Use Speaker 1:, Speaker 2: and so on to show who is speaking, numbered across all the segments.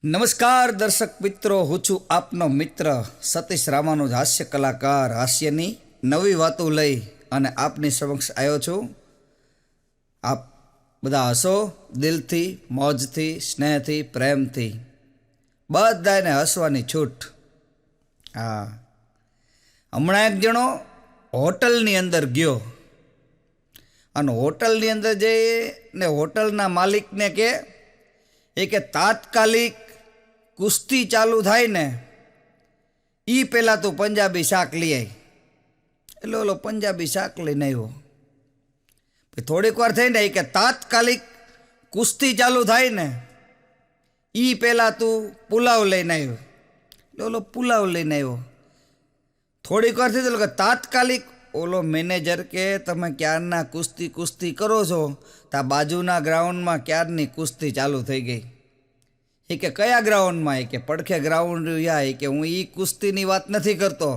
Speaker 1: નમસ્કાર દર્શક મિત્રો, હું છું આપનો મિત્ર સતીશ રામાનુજ, હાસ્ય કલાકાર. હાસ્યની નવી વાતો લઈ અને આપની સમક્ષ આવ્યો છું. આપ બધા હસો દિલથી, મોજથી, સ્નેહથી, પ્રેમથી, બધાને હસવાની છૂટ. હા, હમણાં એક જણો હોટલની અંદર ગયો અને હોટલની અંદર જઈને હોટલના માલિકને કે તાત્કાલિક કુસ્તી ચાલુ થાય ને એ પહેલાં તું પંજાબી શાક લઈ આવી. એટલે ઓલો પંજાબી શાક લઈને આવ્યો. થોડીક વાર થઈને કે તાત્કાલિક કુસ્તી ચાલુ થાય ને એ પહેલાં તું પુલાવ લઈને આવ્યો. એટલે ઓલો પુલાવ લઈને આવ્યો. થોડીક વાર થઈ કે તાત્કાલિક ઓલો મેનેજર કે તમે ક્યારના કુસ્તી કરો છો, તો આ બાજુના ગ્રાઉન્ડમાં ક્યારની કુસ્તી ચાલુ થઈ ગઈ. એ કે કયા ગ્રાઉન્ડમાં? એ કે પડખે ગ્રાઉન્ડ યા. એ કે હું એ કુસ્તીની વાત નથી કરતો.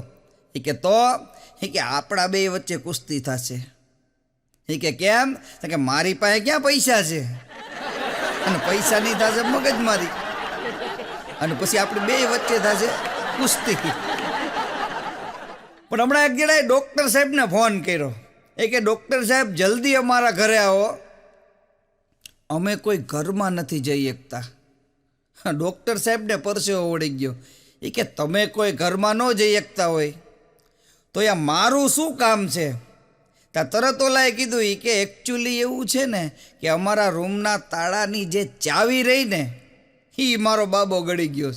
Speaker 1: એ કે તો એ કે આપણા બે વચ્ચે કુસ્તી થશે. એ કે કેમ? કે મારી પાસે ક્યાં પૈસા છે અને પૈસા નહીં થશે મગજમારી, અને પછી આપણી બે વચ્ચે થશે કુસ્તી. પણ હમણાં એક જણાએ ડૉક્ટર સાહેબને ફોન કર્યો. એ કે ડૉક્ટર સાહેબ જલ્દી અમારા ઘરે આવો, અમે કોઈ ઘરમાં નથી જઈ શકતા. ડૉક્ટર સાહેબને પરસેવો વળી ગયો. એ કે તમે કોઈ ઘરમાં ન જઈ શકતા હોય તો યા મારું શું કામ છે? ત્યાં તરત ઓલાએ કીધું એ કે એકચ્યુઅલી એવું છે ને કે અમારા રૂમના તાળાની જે ચાવી રહી ને એ મારો બાબો ગળી ગયો.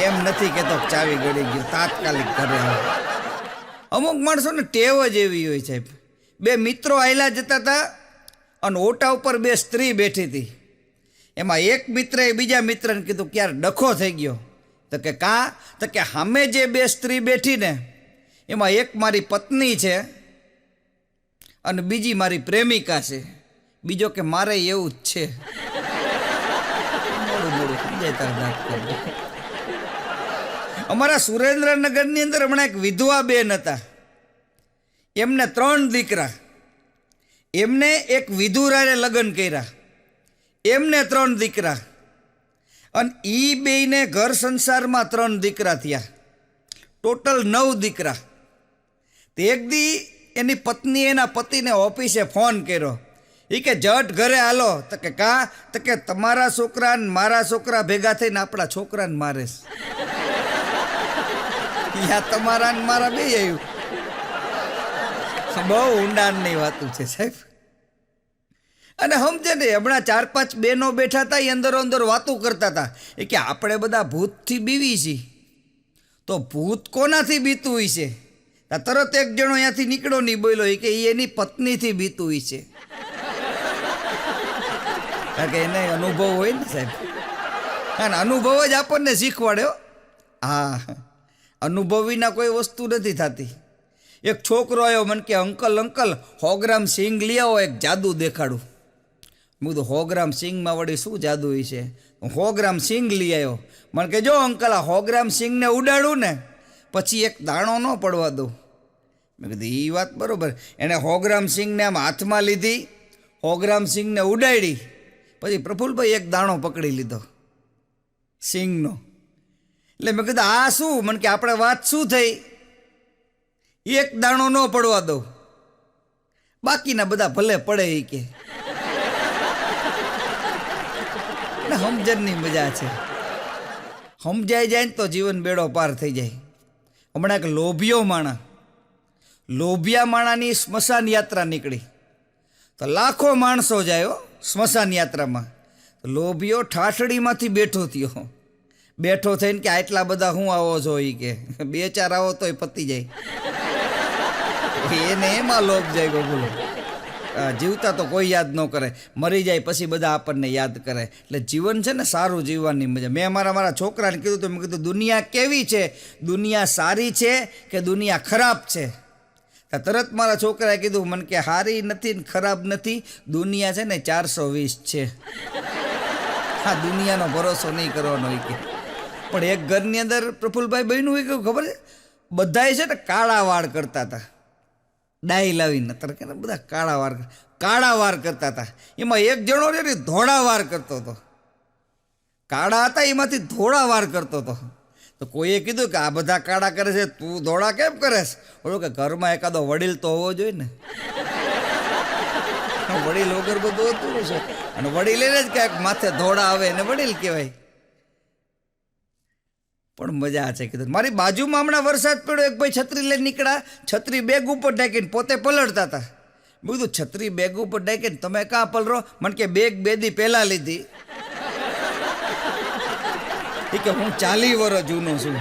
Speaker 1: એમ નથી કહેતો ચાવી ગળી ગયો, તાત્કાલિક ઘરે આવે. અમુક માણસોને ટેવ જ એવી હોય સાહેબ. બે મિત્રો આયલા જતા હતા અને ઓટા ઉપર બે સ્ત્રી બેઠી હતી. એમાં એક મિત્રએ બીજા મિત્રને કીધું કે યાર ડખો થઈ ગયો. તો કે કા? તો કે સામે જે બે સ્ત્રી બેઠી ને એમાં એક મારી પત્ની છે અને બીજી મારી પ્રેમિકા છે. બીજો કે મારે એવું જ છે. અમારા સુરેન્દ્રનગરની અંદર હમણાં એક વિધવા બેન હતા. એમને 3 દીકરા. એમને એક વિધુરાને લગ્ન કર્યા. એમને 3 દીકરા. અને એ બેયને ઘર સંસારમાં 3 દીકરા થયા. ટોટલ 9 દીકરા. તે એક દી એની પત્ની એના પતિને ઓફિસે ફોન કર્યો. એ કે જટ ઘરે હાલો. તો કે કા? તો કે તમારા છોકરા ને મારા છોકરા ભેગા થઈને આપણા છોકરાને મારે છે. યા તમારા ને મારા બે આવ્યું. બહુ ઊંડાણની વાતું છે સાહેબ. અને સમજે ને, હમણાં 4-5 બહેનો બેઠા હતા, એ અંદરો અંદર વાતું કરતા હતા. એ કે આપણે બધા ભૂતથી બીવી છીએ, તો ભૂત કોનાથી બીતું હોય છે? તરત એક જણો અહીંયાથી નીકળો નહીં બોલ્યો. એ કે એની પત્નીથી બીતું હોય છે. કારણ કે એને અનુભવ હોય ને સાહેબ. અને અનુભવ જ આપણને શીખવાડ્યો. હા, અનુભવ વિના કોઈ વસ્તુ નથી થતી. એક છોકરો આવ્યો, મને કે અંકલ 100 ગ્રામ સિંગ લઈ આવો, એક જાદુ દેખાડું. મેં કીધું 100 ગ્રામ સિંગમાં વળી શું જાદુ હોય છે? 100 ગ્રામ સિંગ લઈ આવ્યો. મને કે જો અંકલ, આ 100 ગ્રામ સિંગને ઉડાડું ને પછી એક દાણો ન પડવા દઉં. મેં કીધું એ વાત બરાબર. એણે 100 ગ્રામ સિંગને આમ હાથમાં લીધી, 100 ગ્રામ સિંગને ઉડાડી, પછી પ્રફુલભાઈ એક દાણો પકડી લીધો સિંગનો. એટલે મેં કીધું આ શું? મને કે આપણે વાત શું થઈ? એક દાણો ન પડવા દઉં, બાકીના બધા ભલે પડે. એ કે સમજણની મજા છે. સમજાઈ જાય ને તો જીવન બેડો પાર થઈ જાય. હમણાં એક લોભિયા માણાની સ્મશાન યાત્રા નીકળી. તો લાખો માણસો જાય સ્મશાન યાત્રામાં. લોભિયો ઠાઠડીમાંથી બેઠો થઈને કે આટલા બધા હું આવો છો? એ કે 2-4 આવો તોય પતી જાય. એને એમાં લોભ જાય. બોલો, જીવતા તો કોઈ યાદ ન કરે, મરી જાય પછી બધા આપણને યાદ કરે. એટલે જીવન છે ને સારું જીવવાની મજા. મેં મારા છોકરાને કીધું તો મેં કીધું દુનિયા કેવી છે? દુનિયા સારી છે કે દુનિયા ખરાબ છે? તરત મારા છોકરાએ કીધું મને કે સારી નથી ને ખરાબ નથી, દુનિયા છે ને 420 છે. હા, દુનિયાનો ભરોસો નહીં કરવાનો. કે પણ એક ઘરની અંદર પ્રફુલભાઈ બહેનું હોય કેવું ખબર છે? બધાએ છે ને કાળા વાળ કરતા હતા. ડાઈ લાવીને તરકે બધા કાળા વાર કરતા હતા. એમાં એક જણો રે ધોળા વાર કરતો હતો. કાળા હતા એમાંથી ધોળા વાર કરતો હતો. તો કોઈએ કીધું કે આ બધા કાળા કરે છે, તું ધોળા કેમ કરેશ? ઓલું કે ઘરમાં એકાદો વડીલ તો હોવો જોઈએ ને. વડીલ વગર બધું હોતું છે, અને વડીલ એને જ ક્યાંક માથે ધોળા આવે એને વડીલ કહેવાય. પણ મજા છે કીધું. મારી બાજુમાં હમણાં વરસાદ પડ્યો, એક ભાઈ છત્રી લઈને નીકળ્યા, છત્રી બેગ ઉપર ઢાંકીને પોતે પલળતા હતા. મેં કીધું છત્રી બેગ ઉપર ઢાંકીને તમે કાં પલરો? મને કે બેગ બે દી પહેલા લીધી. કે હું 40 વર્ષ જૂનો છું.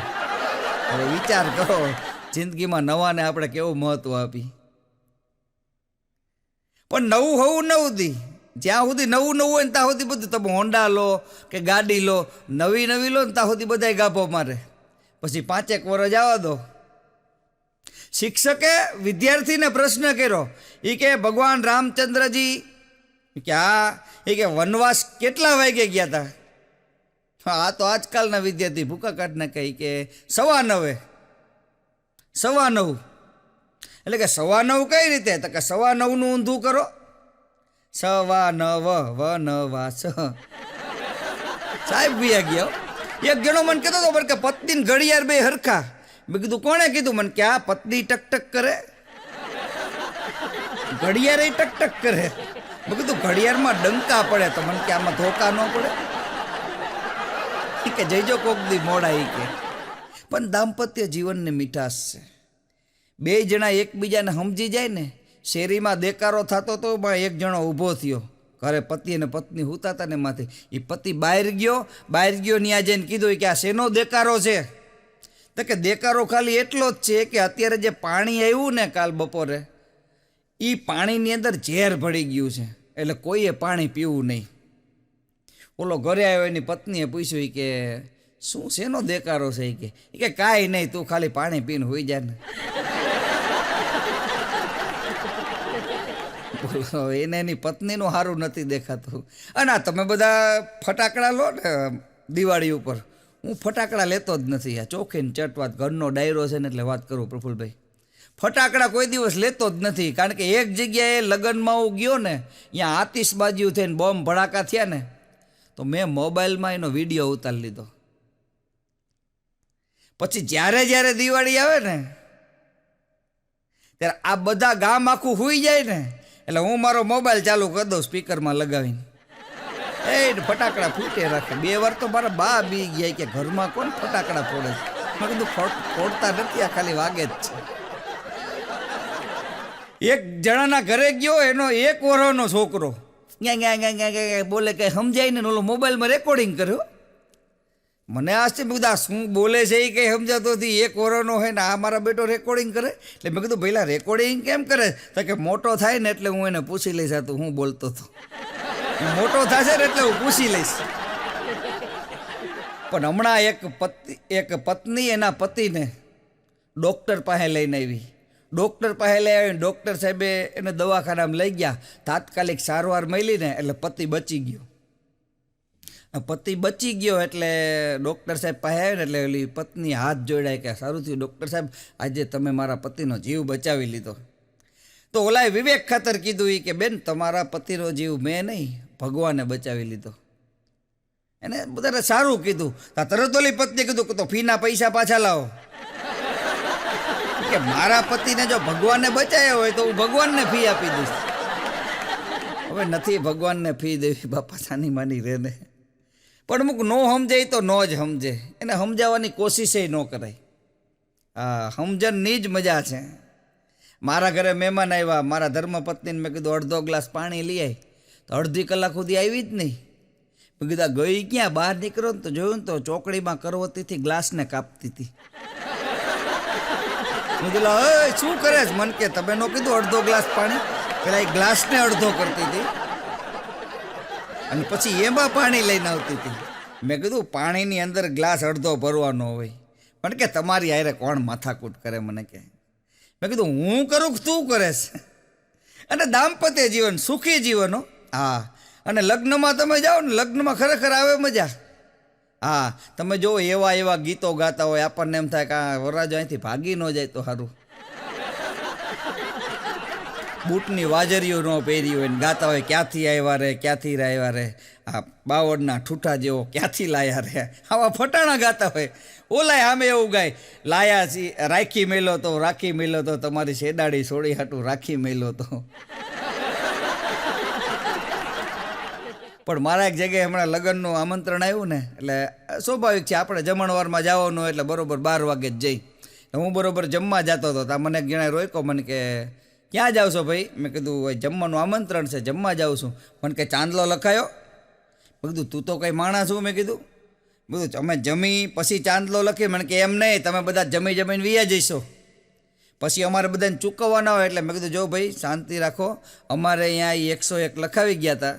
Speaker 1: હવે વિચાર કરો, જિંદગીમાં નવાને આપણે કેવું મહત્વ આપી. પણ નવું હોવું નવું દી, જ્યાં સુધી નવું નવું હોય ને ત્યાં સુધી બધું, તમે હોન્ડા લો કે ગાડી લો, નવી નવી લો ને ત્યાં સુધી બધા ગાભો મારે. પછી 5 વર્ષ જવા દો. શિક્ષકે વિદ્યાર્થીને પ્રશ્ન કર્યો, એ કે ભગવાન રામચંદ્રજી કે એ કે વનવાસ કેટલા વાગે ગયા હતા? આ તો આજકાલના વિદ્યાર્થી ભૂકા કાઢને કહી કે 9:15. 9:15 એટલે કે 9:15 કઈ રીતે? તો કે 9:15 ઊંધું કરો. 9:15 વનવાસ. સાહેબ ભૈયા ગયો. એક જણો મને કહેતો હતો કે પત્ની ઘડિયાળ બે હરખા. મેં કીધું કોણે કીધું? મને કે આ પત્ની ટક કરે, ઘડિયાળ ટક કરે. મેં કીધું ઘડિયાળમાં ડંકા પડે તો મને કે આમાં ધોકા ન પડે કે જઈજો કોક દી મોડા. એ કે પણ દાંપત્ય જીવનની મીઠાશ છે. બે જણા એકબીજાને સમજી જાય ને. શેરીમાં દેકારો થતો તો એક જણો ઊભો થયો, ઘરે પતિ અને પત્ની હુતા હતા ને એમાંથી. એ પતિ બહાર ગયો ત્યાં જઈને કીધું કે આ શેનો દેકારો છે? તો કે દેકારો ખાલી એટલો જ છે કે અત્યારે જે પાણી આવ્યું ને કાલ બપોરે, એ પાણીની અંદર ઝેર ભળી ગયું છે, એટલે કોઈએ પાણી પીવું નહીં. ઓલો ઘરે આવ્યો, એની પત્નીએ પૂછ્યું કે શું શેનો દેકારો છે? કે કાંઈ નહીં, તું ખાલી પાણી પીને હોઈ જા ને. એને એની પત્નીનું સારું નથી દેખાતું. અને તમે બધા ફટાકડા લો ને દિવાળી ઉપર, હું ફટાકડા લેતો જ નથી. આ ચોખ્ખીને ચટ વાત, ઘરનો ડાયરો છે ને એટલે વાત કરું પ્રફુલભાઈ. ફટાકડા કોઈ દિવસ લેતો જ નથી, કારણ કે એક જગ્યાએ લગ્નમાં હું ગયો ને, ત્યાં આતિશબાજી થઈને બોમ્બ ભડાકા થયા ને, તો મેં મોબાઈલમાં એનો વિડીયો ઉતારી લીધો. પછી જ્યારે દિવાળી આવે ને ત્યારે આ બધા ગામ આખું સૂઈ જાય ને, એટલે હું મારો મોબાઈલ ચાલુ કરી દઉં સ્પીકરમાં લગાવીને, એ ફટાકડા ફૂટે રાખે. 2 વાર તો મારા બા બી ગયા કે ઘરમાં કોણ ફટાકડા ફોડે છે? મેં કીધું ફોડતા નથી, આ ખાલી વાગે જ છે. એક જણાના ઘરે ગયો, એનો 1 વર્ષનો છોકરો બોલે કે સમજાય ને, ઓલો મોબાઈલમાં રેકોર્ડિંગ કર્યો. મને આશ્ચર્ય, મેં કીધું આ શું બોલે છે એ કંઈ સમજાતો નથી, 1 વર્ષનો હોય ને આ મારા બેટો રેકોર્ડિંગ કરે. એટલે મેં કીધું પહેલાં રેકોર્ડિંગ કેમ કરે? તો કે મોટો થાય ને એટલે હું એને પૂછી લઈશ આ તું હું બોલતો હતો. મોટો થશે ને એટલે હું પૂછી લઈશ. પણ હમણાં એક પત્ની એના પતિને ડૉક્ટર પાસે લઈને આવી. ડૉક્ટર પાસે લઈ આવીને ડૉક્ટર સાહેબે એને દવાખાનામાં લઈ ગયા. તાત્કાલિક સારવાર મળી ને એટલે પતિ બચી ગયો. પતિ બચી ગયો એટલે ડૉક્ટર સાહેબ પાસે આવ્યો ને એટલે ઓલી પત્ની હાથ જોડાય કે સારું થયું ડૉક્ટર સાહેબ, આજે તમે મારા પતિનો જીવ બચાવી લીધો. તો ઓલાએ વિવેક ખાતર કીધું કે બેન, તમારા પતિનો જીવ મેં નહીં, ભગવાને બચાવી લીધો. એને બધાને સારું કીધું. તરત ઓલી પત્નીએ કીધું કે તો ફીના પૈસા પાછા લાવો. કે મારા પતિને જો ભગવાનને બચાવ્યો હોય તો હું ભગવાનને ફી આપી દઈશ. હવે નથી ભગવાનને ફી દેવી, બાપા સાની માની રહે ને. પણ અમુક ન સમજે તો ન જ સમજે, એને સમજાવવાની કોશિશે ન કરાય. હા, સમજણની જ મજા છે. મારા ઘરે મહેમાન આવ્યા, મારા ધર્મપત્નીને મેં કીધું અડધો ગ્લાસ પાણી લઈ આવી, તો અડધી કલાક સુધી આવી જ નહીં. મેં કીધું ગઈ ક્યાં? બહાર નીકળ્યો ને તો જોયું ને તો ચોકડીમાં કરવતીથી ગ્લાસને કાપતી હતી. મેં કીધું શું કરે છે? મન કે તમે નો કીધું અડધો ગ્લાસ પાણી? પેલા એ ગ્લાસને અડધો કરતી હતી અને પછી એમાં પાણી લઈને આવતી હતી. મેં કીધું પાણીની અંદર ગ્લાસ અડધો ભરવાનો હોય. પણ કે તમારી હારે કોણ માથાકૂટ કરે? મને કે. મેં કીધું હું કરું કે તું કરે છે? અને દાંપત્ય જીવન સુખી જીવનો. હા, અને લગ્નમાં તમે જાઓ ને, લગ્નમાં ખરેખર આવે મજા. હા, તમે જો એવા ગીતો ગાતા હોય, આપણને એમ થાય કે આ વરરાજો અહીંથી ભાગી ન જાય તો સારું. બૂટની વાજરીઓ ન પહેરી હોય ને ગાતા હોય ક્યાંથી આવ્યા રે ક્યાંથી આવ્યા રે, આ બાવળના ઠૂઠા જેવો ક્યાંથી લાયા રે, આવા ફટાણા ગાતા હોય. ઓલાય આમે એવું ગાય, લાયા છી રાખી મેલો તો રાખી મેલો તો તમારી શેડાડી સોડી હાટું રાખી મેલો તો. પણ મારા એક જગ્યાએ હમણાં લગ્નનું આમંત્રણ આવ્યું ને, એટલે સ્વાભાવિક છે આપણે જમણવારમાં જવાનું એટલે બરાબર 12 વાગે જ જઈ. હું બરાબર જમવા જતો હતો, ત્યાં મને એક જણા રોક્યો, મને કે ક્યાં જાવ છો ભાઈ? મેં કીધું જમવાનું આમંત્રણ છે, જમવા જાઉં છું. મને કે ચાંદલો લખાયો? મેં કીધું તું તો કંઈ માણસ છું. મેં કીધું બધું અમે જમી પછી ચાંદલો લખી. મને કે એમ નહીં, તમે બધા જમીને વિયા જઈશો, પછી અમારે બધાને ચૂકવવાના હોય. એટલે મેં કીધું જો ભાઈ શાંતિ રાખો, અમારે અહીંયા 101 લખાવી ગયા હતા,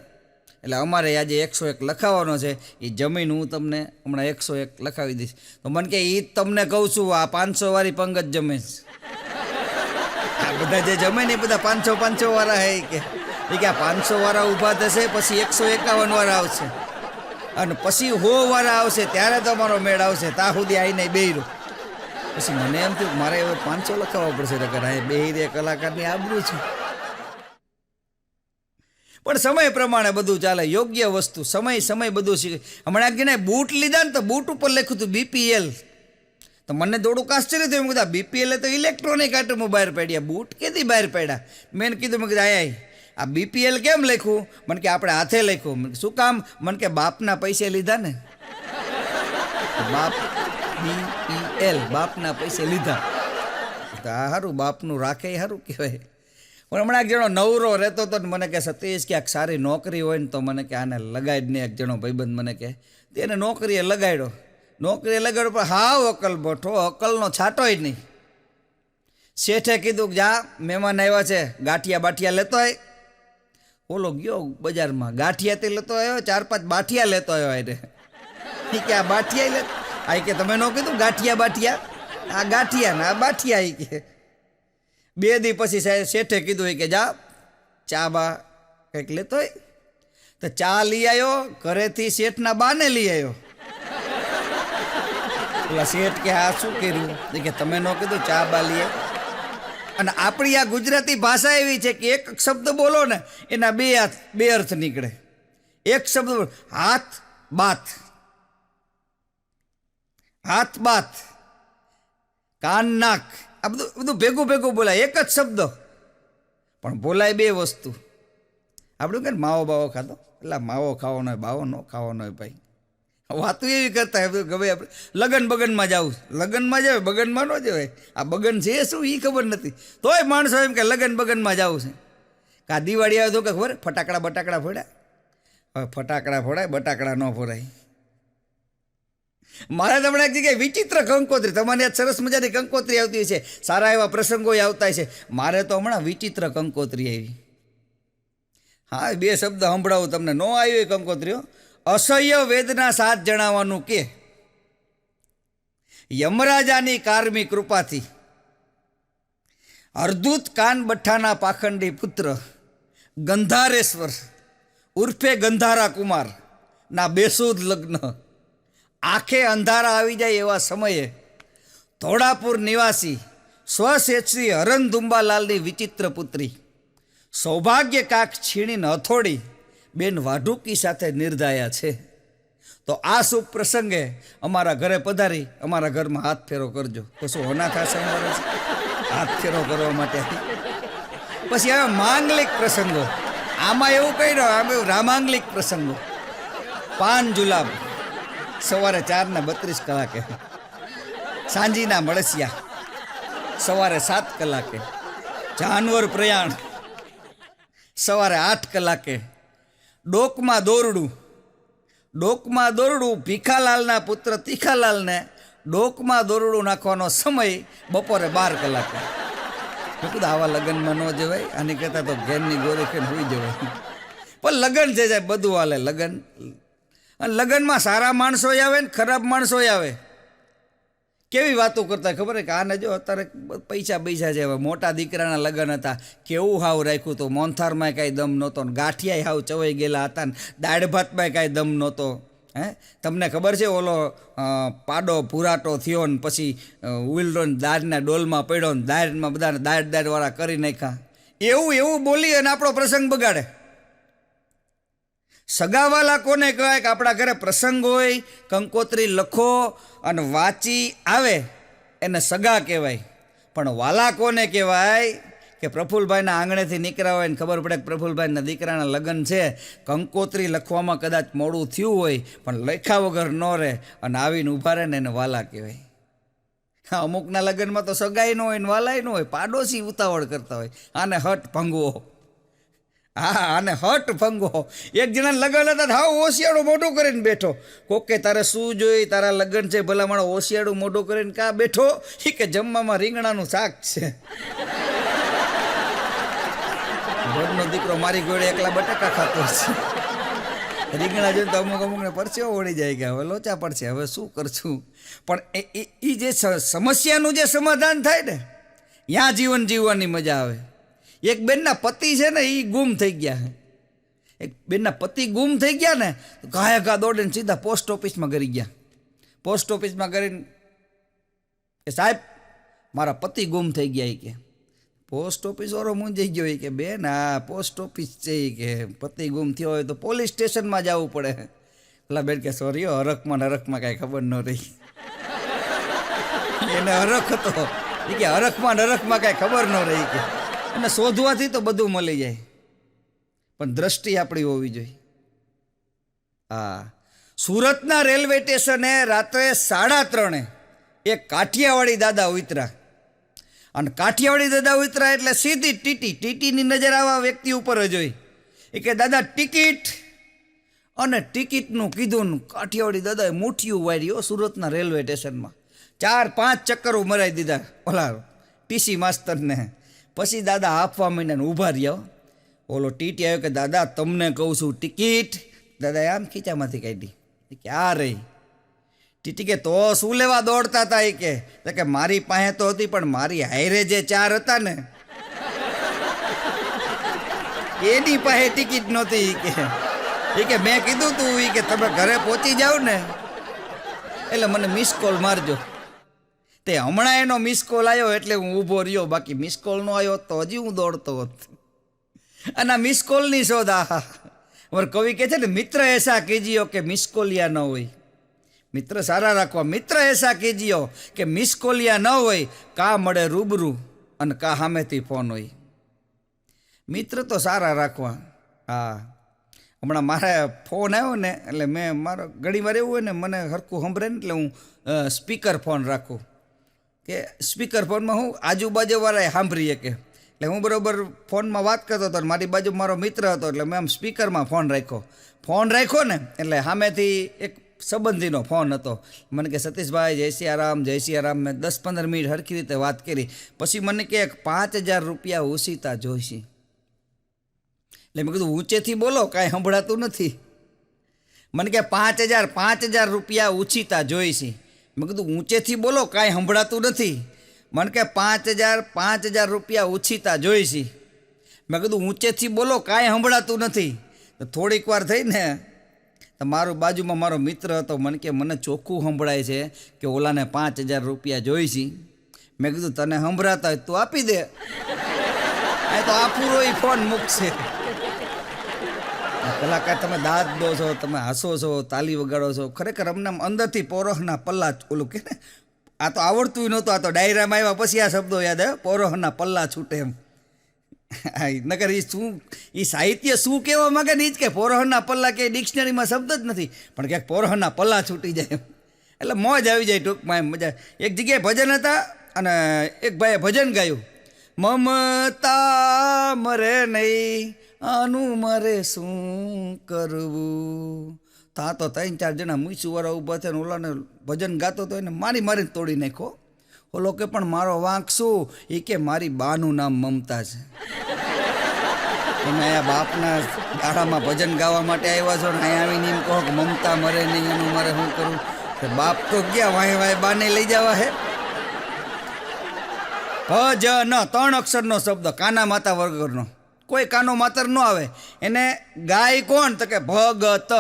Speaker 1: એટલે અમારે આજે 101 લખાવવાનો છે. એ જમીન હું તમને હમણાં 101 લખાવી દઈશ. તો મને કે એ જ તમને કહું છું, આ 500 વાળી પંગત જમીશ. આ બધા જે જમે ને એ બધા 500 વાળા હે કે આ 500 વાળા ઊભા થશે, પછી 151 વાળા આવશે, અને પછી 100 વાળા આવશે, ત્યારે તો અમારો મેળ આવશે. ત્યાં સુધી આવીને બેહી. પછી મને એમ થયું મારે હવે 500 લખાવવા પડશે, નકર આ બેહી રે કલાકારની આબરૂ છે. પણ સમય પ્રમાણે બધું ચાલે, યોગ્ય વસ્તુ સમય બધું શીખે. હમણાં કે બૂટ લીધા ને તો બૂટ ઉપર લખ્યું હતું BPL. તો મને થોડુંક આશ્ચર્ય થયું. મેં કીધું BPL તો ઇલેક્ટ્રોનિક આઇટમો બહાર પાડ્યા, બૂટ કેથી બહાર પાડ્યા? મેં કીધું આ BPL કેમ લખ્યું? મને કે આપણે હાથે લખ્યું. શું કામ? મને કે બાપના પૈસે લીધા ને, બાપ BPL બાપના પૈસે લીધા. તો આ સારું, બાપનું રાખે સારું કહેવાય. પણ હમણાં એક જણો નવરો રહેતો હતો ને મને કે સતીશ ક્યાંક સારી નોકરી હોય ને તો મને કે આને લગાડી ને. એક જણો ભાઈબંધ મને કે તેને નોકરીએ લગાડ્યો પણ હાવ અકલ બોઠો, અકલનો છાંટોય નહીં. શેઠે કીધું કે જા મહેમાન આવ્યા છે, ગાંઠિયા બાઠિયા લેતો હોય. ઓલો ગયો બજારમાં, ગાંઠિયા તે લેતો આવ્યો, 4-5 બાઠિયા લેતો આવ્યો. આરે કે આ બાઠિયા લે, આ કે તમે ન કીધું ગાંઠિયા બાઠિયા, આ ગાંઠિયા ને આ બાઠિયા. આ કે 2 દી પછી શેઠે કીધું કે જા ચા બા કંઈક લેતો હોય. તો ચા લઈ આવ્યો, ઘરેથી શેઠના બાને લઈ આવ્યો. પેલા શેઠ કે આ શું કર્યું? કે તમે ન કીધું ચા બા લઈએ. અને આપણી આ ગુજરાતી ભાષા એવી છે કે એક શબ્દ બોલો ને એના 2 અર્થ નીકળે. એક શબ્દ હાથ બાત, હાથ બાત, કાન નાક, આ બધું ભેગું બોલાય, એક જ શબ્દ પણ બોલાય 2 વસ્તુ. આપણું કે માવો બાવો ખાધો, એટલે માવો ખાવાનો હોય, બાવો ન ખાવાનો હોય. ભાઈ વાતું એવી કરતા હોય કે ભાઈ આપણે લગન બગનમાં જવું, લગનમાં જવાય, બગનમાં ન જવાય. આ બગન છે શું એ ખબર નથી, તોય માણસો એમ કે લગન બગનમાં જવું છે. કા દિવાળી આવે તો કે ખબર ફટાકડા બટાકડા ફોડ્યા. હવે ફટાકડા ફોડાય, બટાકડા ન ફોડાય. મારે તમને એક જગ્યાએ વિચિત્ર કંકોત્રી, તમારી આ સરસ મજાની કંકોત્રી આવતી છે, સારા એવા પ્રસંગો આવતા છે. મારે તો હમણાં વિચિત્ર કંકોત્રી આવી. હા 2 શબ્દ સંભળાવું તમને, ન આવી કંકોત્રીઓ. અસહ્ય વેદના 7 જણાવવાનું કે યમરાજાની કારમી કૃપાથી અર્ધૂત કાન બઠ્ઠાના પાખંડી પુત્ર ગંધારેશ્વર ઉર્ફે ગંધારા કુમાર ના બેસૂદ લગ્ન આંખે અંધારા આવી જાય એવા સમયે ધોળાપુર નિવાસી સ્વશેષી હરણધુંબાલાલની વિચિત્ર પુત્રી સૌભાગ્ય કાક છીણીને હથોડી બેન વાઢુકી સાથે નિર્ધાયા છે. તો આ શુભ પ્રસંગે અમારા ઘરે પધારી અમારા ઘરમાં હાથ ફેરો કરજો. તો શું અનાથ આશ્રમ વાળા છે હાથ ફેરો કરવા માટે? પછી હવે માંગલિક પ્રસંગો, આમાં એવું કહી રહ્યો, આમાં રામાંગલિક પ્રસંગો. 5 જુલાબ સવારે 4:32 કલાકે, સાંજીના મળસિયા સવારે 7 કલાકે, જાનવર પ્રયાણ સવારે 8 કલાકે, ડોકમાં દોરડું ભીખાલાલના પુત્ર તીખાલાલને ડોકમાં દોરડું નાખવાનો સમય બપોરે 12 કલાકે. મેં કીધું આવા લગ્નમાં ન જવાય, આની કહેતા તો ઘેરની ગોરી ખેન હોઈ જવાય. પણ લગ્ન છે સાહેબ, બધું હાલે લગ્ન. અને લગ્નમાં સારા માણસો આવે ને ખરાબ માણસો આવે. કેવી વાતો કરતા ખબર છે કે આને જો અત્યારે પૈસા છે. હવે મોટા દીકરાના લગ્ન હતા, કેવું હાવ રાખ્યું હતું, મોનથારમાં કાંઈ દમ નહોતો, ને ગાંઠિયા હાવ ચવાઈ ગયેલા હતા, ને દાળ ભાતમાં કાંઈ દમ નહોતો. તમને ખબર છે ઓલો પાડો ભૂરાટો થયો ને પછી ઉલડો ને દાળના ડોલમાં પડ્યો ને દાળમાં બધાને દાળવાળા કરી નાખ્યા. એવું એવું બોલી અને આપણો પ્રસંગ બગાડે. સગાવાલા કોને કહેવાય? કે આપણા ઘરે પ્રસંગ હોય, કંકોત્રી લખો અને વાંચી આવે એને સગા કહેવાય. પણ વાલા કોને કહેવાય? કે પ્રફુલભાઈના આંગણેથી નીકળ્યા હોય ને ખબર પડે કે પ્રફુલભાઈના દીકરાના લગ્ન છે, કંકોત્રી લખવામાં કદાચ મોડું થયું હોય પણ લખ્યા વગર ન રહે અને આવીને ઊભા રહે ને એને વાલા કહેવાય. હા, અમુકના લગ્નમાં તો સગાઈ ન હોય ને વાલાય ન હોય, પાડોશી ઉતાવળ કરતા હોય, આને હટ ભંગવો. હા, આને હટ ભંગવો. એક જણા લગ્ન હતા, હા ઓશિયાળું મોઢું કરીને બેઠો. કોકે તારે શું જોઈ, તારા લગ્ન છે, ભલા માણો ઓશિયાળું મોઢું કરીને કાં બેઠો? એ કે જમવામાં રીંગણાનું શાક છે. ઘરનો દીકરો મારી ગોળે એકલા બટાકા ખાતો છે. રીંગણા જોઈને તો અમુક અમુકને પરસેવો વળી જાય કે હવે લોચા પડશે, હવે શું કરશું? પણ એ જે સમસ્યાનું જે સમાધાન થાય ને, ત્યાં જીવન જીવવાની મજા આવે. એક બેનના પતિ છે ને એ ગુમ થઈ ગયા. એક બેનના પતિ ગુમ થઈ ગયા ને તો ઘા દોડીને સીધા પોસ્ટ ઓફિસમાં કરી ગયા. પોસ્ટ ઓફિસમાં કરીને કે સાહેબ મારા પતિ ગુમ થઈ ગયા. કે પોસ્ટ ઓફિસ વાળો મૂંઝાઈ ગયો કે બેન આ પોસ્ટ ઓફિસ છે કે પતિ ગુમ થયો હોય તો પોલીસ સ્ટેશનમાં જવું પડે. પેલા બેન કે સોરી હરખમાં નરખમાં કાંઈ ખબર ન રહી. એને હરખ હતો એ કે હરખમાં નરખમાં કાંઈ ખબર ન રહી કે અને શોધવાથી તો બધું મળી જાય પણ દ્રષ્ટિ આપણી હોવી જોઈએ. હા, સુરતના રેલવે સ્ટેશને રાત્રે 3:30 એક કાઠિયાવાડી દાદા ઉતરા. અને કાઠિયાવાડી દાદા ઉતરા એટલે સીધી ટીટીની નજર આવા વ્યક્તિ ઉપર જ હોય. એ કે દાદા ટિકિટ, અને ટિકિટનું કીધું ને કાઠિયાવાડી દાદાએ મુઠ્ઠીયું વાર્યો સુરતના રેલવે સ્ટેશનમાં. 4-5 ચક્કરો મરાઈ દીધા ઓલા ટીસી માસ્તરને. પછી દાદા આપવા માંડ્યા ને ઊભા રહ્યા. ઓલો ટીટી આવ્યો કે દાદા તમને કહું છું ટિકિટ. દાદાએ આમ ખીચામાંથી કાઢી. કે આ રહી. ટીટી કે તો શું લેવા દોડતા હતા? એ કે મારી પાસે તો હતી પણ મારી હાયરે જે 4 હતા ને એની પાસે ટિકિટ નહોતી. એ કે મેં કીધું તું કે તમે ઘરે પહોંચી જાઓ ને એટલે મને મિસ કોલ મારજો. તે હમણાં એનો મિસ કોલ આવ્યો એટલે હું ઊભો રહ્યો, બાકી મિસ કોલ નો આવ્યો તો હજી હું દોડતો હોત. અને મિસ કોલની શોધ. આહા, અમાર કવિ કહે છે ને મિત્ર એસા કીજીઓ કે મિસ કોલિયા ન હોય. મિત્ર સારા રાખવા. મિત્ર એસા કીજીઓ કે મિસ કોલિયા ન હોય, કા મળે રૂબરૂ અને કા સામેથી ફોન હોય. મિત્ર તો સારા રાખવા. હા, હમણાં મારે ફોન આવ્યો ને એટલે મેં મારો ઘણી વાર એવું હોય ને મને સરખું સંભળે ને એટલે હું સ્પીકર ફોન રાખું. કે સ્પીકર ફોનમાં હું આજુબાજુવાળાએ સાંભળીએ કે એટલે હું બરાબર ફોનમાં વાત કરતો હતો. મારી બાજુ મારો મિત્ર હતો એટલે મેં આમ સ્પીકરમાં ફોન રાખ્યો ને એટલે સામેથી એક સંબંધીનો ફોન હતો. મને કે સતીશભાઈ જય સિયારામ. મેં 10-15 મિનિટ સરખી રીતે વાત કરી. પછી મને કે 5,000 રૂપિયા ઉસીતા જોઈશી. એટલે મેં કીધું ઊંચેથી બોલો, કાંઈ સંભળાતું નથી. મને કે 5,000 રૂપિયા ઉછીતા જોઈશી. મેં કીધું ઊંચેથી બોલો, કાંઈ સંભળાતું નથી. મને કે 5,000 રૂપિયા ઉછીતા જોઈશી. મેં કીધું ઊંચેથી બોલો, કાંઈ સંભળાતું નથી. તો થોડીક વાર થઈને તો મારું બાજુમાં મારો મિત્ર હતો. મને કે મને ચોખ્ખું સંભળાય છે કે ઓલાને 5,000 રૂપિયા જોઈશી. મેં કીધું તને સંભળાતા હોય તું આપી દે. આ તો આ પૂરો ફોન મૂકશે. કલાકાર તમે દાંત દો છો, તમે હસો છો, તાલી વગાડો છો. ખરેખર અમને અંદરથી પોરોહના પલ્લા ઓલું કે ને આ તો આવડતું નહોતું. આ તો ડાયરામાં આવ્યા પછી આ શબ્દો યાદ આવે, પોરોહના પલ્લા છૂટે એમ. નગર એ સાહિત્ય શું કહેવા માંગે ને એ જ કે પોરોહના પલ્લા કે ડિક્શનરીમાં શબ્દ જ નથી પણ ક્યાંક પોરોહના પલ્લા છૂટી જાય એમ. એટલે મોજ આવી જાય ટૂંકમાં એમ મજા. એક જગ્યાએ ભજન હતા અને એક ભાઈએ ભજન ગાયું, મમતા મરે નહીં આનું મારે શું કરવું. તા તો 3-4 જણા મૂછુંવાળા ઊભા થયા ને ઓલાને ભજન ગાતો હતો એને મારીને તોડી નાખ્યો. ઓલો કે પણ મારો વાંક શું? એ કે મારી બાનું નામ મમતા છે. તમે અહીંયા બાપના દાડામાં ભજન ગાવા માટે આવ્યા છો ને અહીંયા આવીને એમ કહો કે મમતા મરે નહીં એનું મારે શું કરવું? બાપ તો ગયા વાય બાને લઈ જવા હે. ભજન 3 અક્ષરનો શબ્દ, કાના માતા વગરનો. કોઈ કાનો માતર ન આવે. એને ગાય કોણ? તો કે ભગત.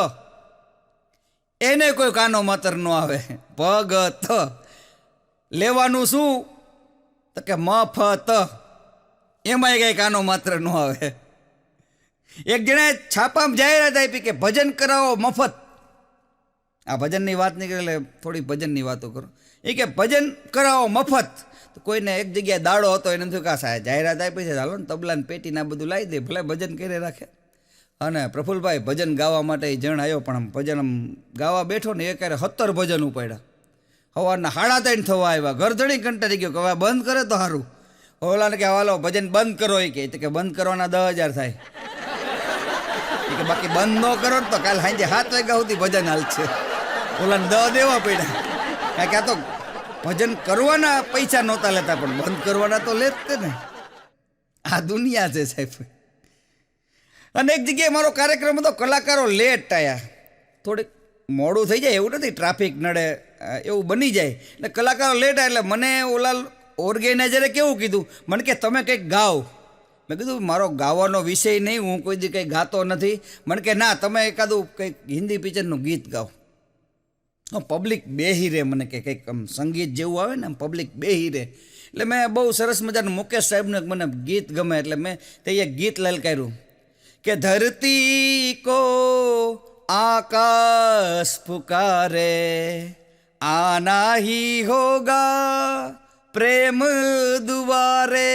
Speaker 1: એને કોઈ કાનો માતર ન આવે. ભગત. લેવાનું શું? તો કે મફત. એમાં કંઈ કાનો માત્ર ન આવે. એક જણાએ છાપામાં જાહેરાત આપી કે ભજન કરાવો મફત. આ ભજનની વાત નીકળે એટલે થોડી ભજનની વાતો કરો. એ કે ભજન કરાવો મફત. તો કોઈને એક જગ્યાએ દાડો હતો એને થયું કે આ જાહેરાત આપી છે, હાલો ને તબલાને પેટીને બધું લાવી દે, ભલે ભજન કરી રાખે. અને પ્રફુલભાઈ ભજન ગાવા માટે જણ આવ્યો, પણ ભજન આમ ગાવા બેઠો ને એ ક્યારે 17 ભજન ઉપાડ્યા. સવારના 3:30 થવા આવ્યા. ઘરધણી કંટાળી ગયો કે હવે બંધ કરે તો સારું. ઓલાને કે હાલો ભજન બંધ કરો. એ કે બંધ કરવાના 10,000 થાય. એ કે બાકી બંધ ન કરો ને તો કાલે સાંજે 7 વાગ્યા સુધી ભજન હાલશે. ઓલાને 10 દેવા પડ્યા. કારણ કે આ તો ભજન કરવાના પૈસા નહોતા લેતા, પણ બંધ કરવાના તો લેતે ને. આ દુનિયા છે સાહેબ. અને એક જગ્યાએ મારો કાર્યક્રમ હતો, કલાકારો લેટ આવ્યા. થોડીક મોડું થઈ જાય એવું નથી, ટ્રાફિક નડે એવું બની જાય એટલે કલાકારો લેટ આવ્યા. એટલે મને ઓલા ઓર્ગેનાઇઝરે કેવું કીધું, મને કે તમે કંઈક ગાઓ. મેં કીધું મારો ગાવાનો વિષય નહીં, હું કોઈ દી કંઈ ગાતો નથી. મને કે ના, તમે એકાદું કંઈક હિન્દી પિક્ચરનું ગીત ગાઓ. પબ્લિક બેહી રહે, મને કે કંઈક આમ સંગીત જેવું આવે ને, આમ પબ્લિક બેહી રહે. એટલે મેં બહુ સરસ મજાનું મુકેશ સાહેબનું મને ગીત ગમે એટલે મેં તે એક ગીત લલકાર્યું કે ધરતી કો आकाश पुकारे आना ही होगा प्रेम दुआरे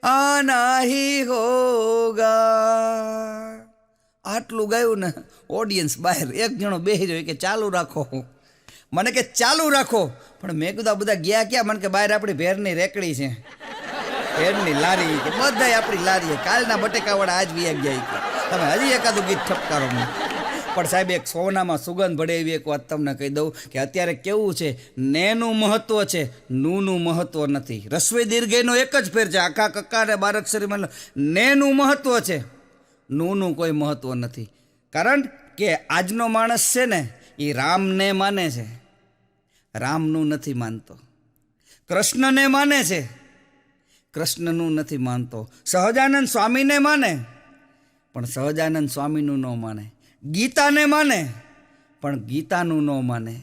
Speaker 1: आना ही होगा. આટલું ગાયું ને ઓડિયન્સ બહાર એક જણો બેસી રહ્યો કે ચાલુ રાખો. મને કે ચાલુ રાખો, પણ મેં કીધું બધા ગયા ક્યાં? મને કે બહાર આપણી ભેરની રેકડી છે, ભેરની લારી, કે બધા આપણી લારી, કાલના બટેકાવાળા આજ વી ગયા. તમે હજી એકાદું ગીત ઠપકારો. પણ સાહેબ એક સોનામાં સુગંધ ભળે એવી એક વાત તમને કહી દઉં કે અત્યારે કેવું છે, નેનું મહત્વ છે, નુંનું મહત્વ નથી. રસ્વે દીર્ઘેનો એક જ ફેર છે, આખા કક્કા ને બારક્ષરીમાં નેનું મહત્વ છે, નુંનું કોઈ મહત્વ નથી. કારણ કે આજનો માણસ છે ને એ રામને માને છે, રામનું નથી માનતો. કૃષ્ણને માને છે, કૃષ્ણનું નથી માનતો. સહજાનંદ સ્વામીને માને, પણ સહજાનંદ સ્વામીનું ન માને. ગીતાને માને, પણ ગીતાનું ન માને.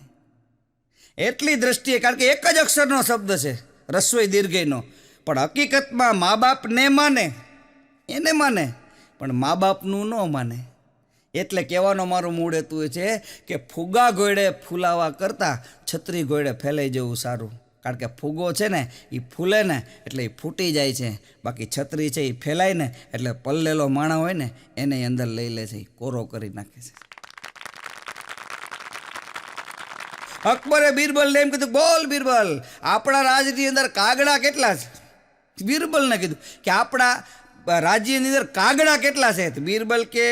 Speaker 1: એટલી દ્રષ્ટિએ, કારણ કે એક જ અક્ષરનો શબ્દ છે રસ્વઈ દીર્ઘઈનો, પણ હકીકતમાં મા બાપને માને, એને માને, પણ મા બાપનું ન માને. એટલે કહેવાનો મારું મૂળ હેતુ એ છે કે ફુગા ગોળે ફૂલાવા કરતાં છત્રી ગોળે ફેલાઈ જવું સારું. કારણ કે ફૂગો છે ને એ ફૂલે ને એટલે એ ફૂટી જાય છે, બાકી છત્રી છે એ ફેલાય ને એટલે પલ્લેલો માણા હોય ને એને અંદર લઈ લે છે, કોરો કરી નાખે છે. અકબરે બિરબલને એમ કીધું, બોલ બિરબલ, આપણા રાજની અંદર કાગડા કેટલા છે? બિરબલને કીધું કે આપણા રાજ્યની અંદર કાગડા કેટલા છે? બિરબલ કે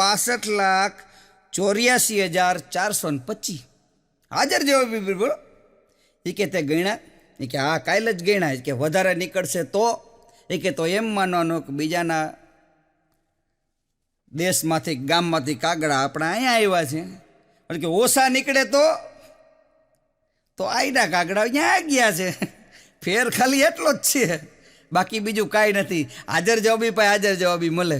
Speaker 1: 62,84,425. હાજર જેવો બિરબલ. એ કે તે ગણ્યા? એ કે હા, કાલે જ ગણ્યા. કે વધારે નીકળશે તો? એ કે તો એમ માનવાનું કે બીજાના દેશમાંથી ગામમાંથી કાગડા આપણા અહીંયા આવ્યા છે, પણ કે ઓછા નીકળે તો આઈના કાગડા અહીંયા ગયા છે. ફેર ખાલી એટલો જ છે, બાકી બીજું કાંઈ નથી. હાજર જવાબી પાસે હાજર જવાબી મળે,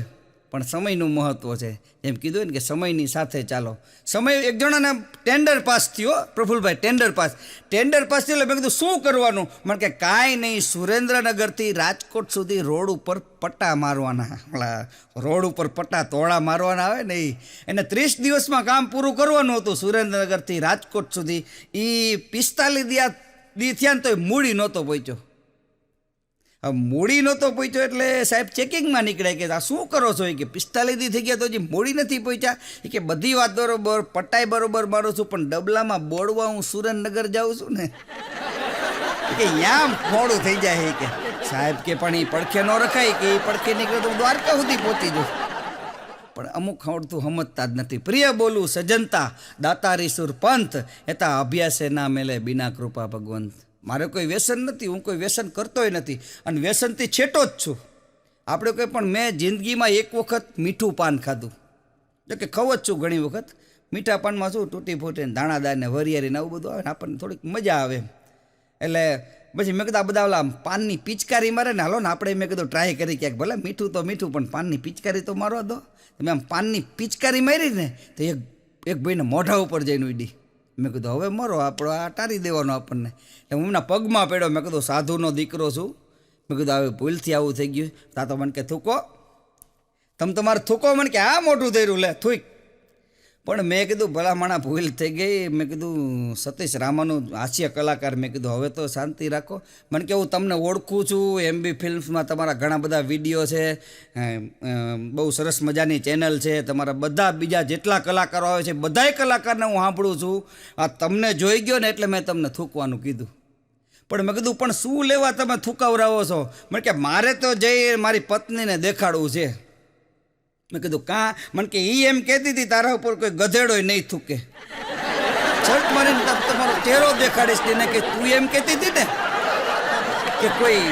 Speaker 1: પણ સમયનું મહત્ત્વ છે. એમ કીધું ને કે સમયની સાથે ચાલો. સમય એક જણાને ટેન્ડર પાસ થયો, પ્રફુલભાઈ ટેન્ડર પાસ થયો. એટલે મેં કીધું શું કરવાનું? મને કે કાંઈ નહીં, સુરેન્દ્રનગરથી રાજકોટ સુધી રોડ ઉપર પટ્ટા મારવાના. રોડ ઉપર પટ્ટા તોળા મારવાના આવે ને એને 30 દિવસમાં કામ પૂરું કરવાનું હતું. સુરેન્દ્રનગરથી રાજકોટ સુધી એ 45 દી થયા ને તો મૂડી નહોતો પહોંચ્યો. મૂડી નહોતો પહોંચ્યો એટલે સાહેબ ચેકિંગમાં નીકળ્યા કે આ શું કરો છો? કે 45 દી થઈ ગયા તો હજી મૂડી નથી પહોંચ્યા. એ કે બધી વાત બરોબર, પટ્ટાઈ બરોબર મારું છું, પણ ડબલામાં બોડવા હું સુરેન્દ્રનગર જાઉં છું ને કે ત્યાં મોડું થઈ જાય. કે સાહેબ કે પણ એ પડખે ન રખાય, કે એ પડખે નીકળે તો દ્વારકા સુધી પહોંચી જાઉં. પણ અમુક આવડતું સમજતા જ નથી. પ્રિય બોલું સજનતા દાતારી સુર પંથ એતા અભ્યાસે ના મેલે બિના કૃપા ભગવંત. મારે કોઈ વ્યસન નથી, હું કોઈ વ્યસન કરતોય નથી, અને વ્યસનથી છેટો જ છું. આપણે કોઈ પણ મેં જિંદગીમાં એક વખત મીઠું પાન ખાધું, જો કે ખાવ જ છું ઘણી વખત. મીઠા પાનમાં શું તૂટી ફૂટીને દાણાદાર ને વરિયાળીને આવું બધું આવે ને આપણને થોડીક મજા આવે. એટલે પછી મેં કીધું આ બધા ઓલા પાનની પિચકારી મારે ને, હાલો ને આપણે મેં કીધું ટ્રાય કરી ક્યાંક, ભલે મીઠું તો મીઠું પણ પાનની પિચકારી તો મારવા દો. મેં આમ પાનની પિચકારી મારી ને તો એક ભાઈને મોઢા ઉપર જઈને ઉડી. મેં કીધું હવે મરો, આપણો આ ટારી દેવાનો આપણને. એટલે હું એમના પગમાં પડ્યો. મેં કીધું સાધુનો દીકરો છું, મેં કીધું હવે ભૂલથી આવું થઈ ગયું. તા તો મને કે થૂકો, તમે તમારે થૂકો, મને કે આ મોટું થયું લે થૂક. પણ મેં કીધું ભલા માણા ભૂલ થઈ ગઈ. મેં કીધું સતીશ રામાનું હાસ્ય કલાકાર, મેં કીધું હવે તો શાંતિ રાખો. મને કે હું તમને ઓળખું છું, MB ફિલ્મ્સમાં તમારા ઘણા બધા વિડીયો છે, બહુ સરસ મજાની ચેનલ છે, તમારા બધા બીજા જેટલા કલાકારો આવે છે બધાય કલાકારને હું સાંભળું છું. આ તમને જોઈ ગયો ને એટલે મેં તમને થૂકવાનું કીધું. પણ મેં કીધું પણ શું લેવા તમે થૂકાવરાવો છો? મને કે મારે તો જઈ મારી પત્નીને દેખાડવું છે. મેં કીધું કાં? મને કે એ એમ કહેતી હતી તારા ઉપર કોઈ ગધેડોય નહીં થૂકે. શર્ટ મારીને તમારો ચહેરો દેખાડીશ ને કે તું એમ કહેતી હતી ને કે કોઈ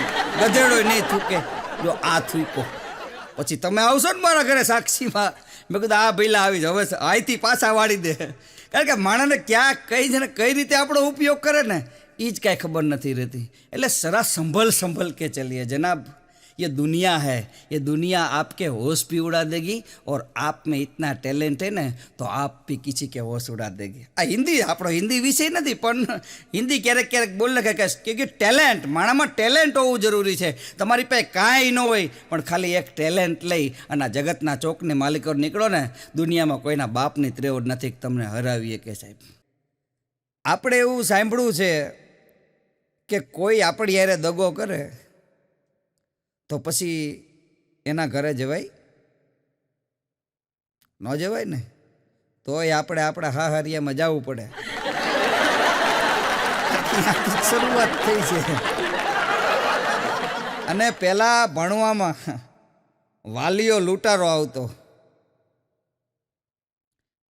Speaker 1: ગધેડોય નહીં થૂકે, જો આ થૂકો પછી તમે આવશો ને મારા ઘરે સાક્ષીમાં. મેં કીધું આ ભઈલા આવી જ હવે અહીંથી પાછા વાળી દે. કારણ કે માણસને ક્યાં કઈ છે ને કઈ રીતે આપણો ઉપયોગ કરે ને એ જ કાંઈ ખબર નથી રહેતી. એટલે સરા સંભल के चलिए जनाब, ये दुनिया है, ये दुनिया आपके होश भी उड़ा देगी और आप में इतना ટેલેન્ટ है ને તો આપ भी किसी के होश उड़ा देगी. આ હિન્દી આપણો હિન્દી વિષય નથી, પણ હિન્દી ક્યારેક ક્યારેક બોલે કે ટેલેન્ટ, માણામાં ટેલેન્ટ હોવું જરૂરી છે. તમારી પાસે કાંઈ ન હોય પણ ખાલી એક ટેલેન્ટ લઈ અને આ જગતના ચોકને માલિકો નીકળો ને, દુનિયામાં કોઈના બાપની ત્રેવડ નથી કે તમને હરાવીએ કે સાહેબ. આપણે એવું સાંભળ્યું છે કે કોઈ આપણી યારે દગો કરે તો પછી એના ઘરે જવાય ન જવાય ને, તોય આપણે આપણા હાહરિયામાં જવું પડે. શરૂઆત થઈ છે. અને પહેલાં ભણવામાં વાલીઓ લૂંટારો આવતો,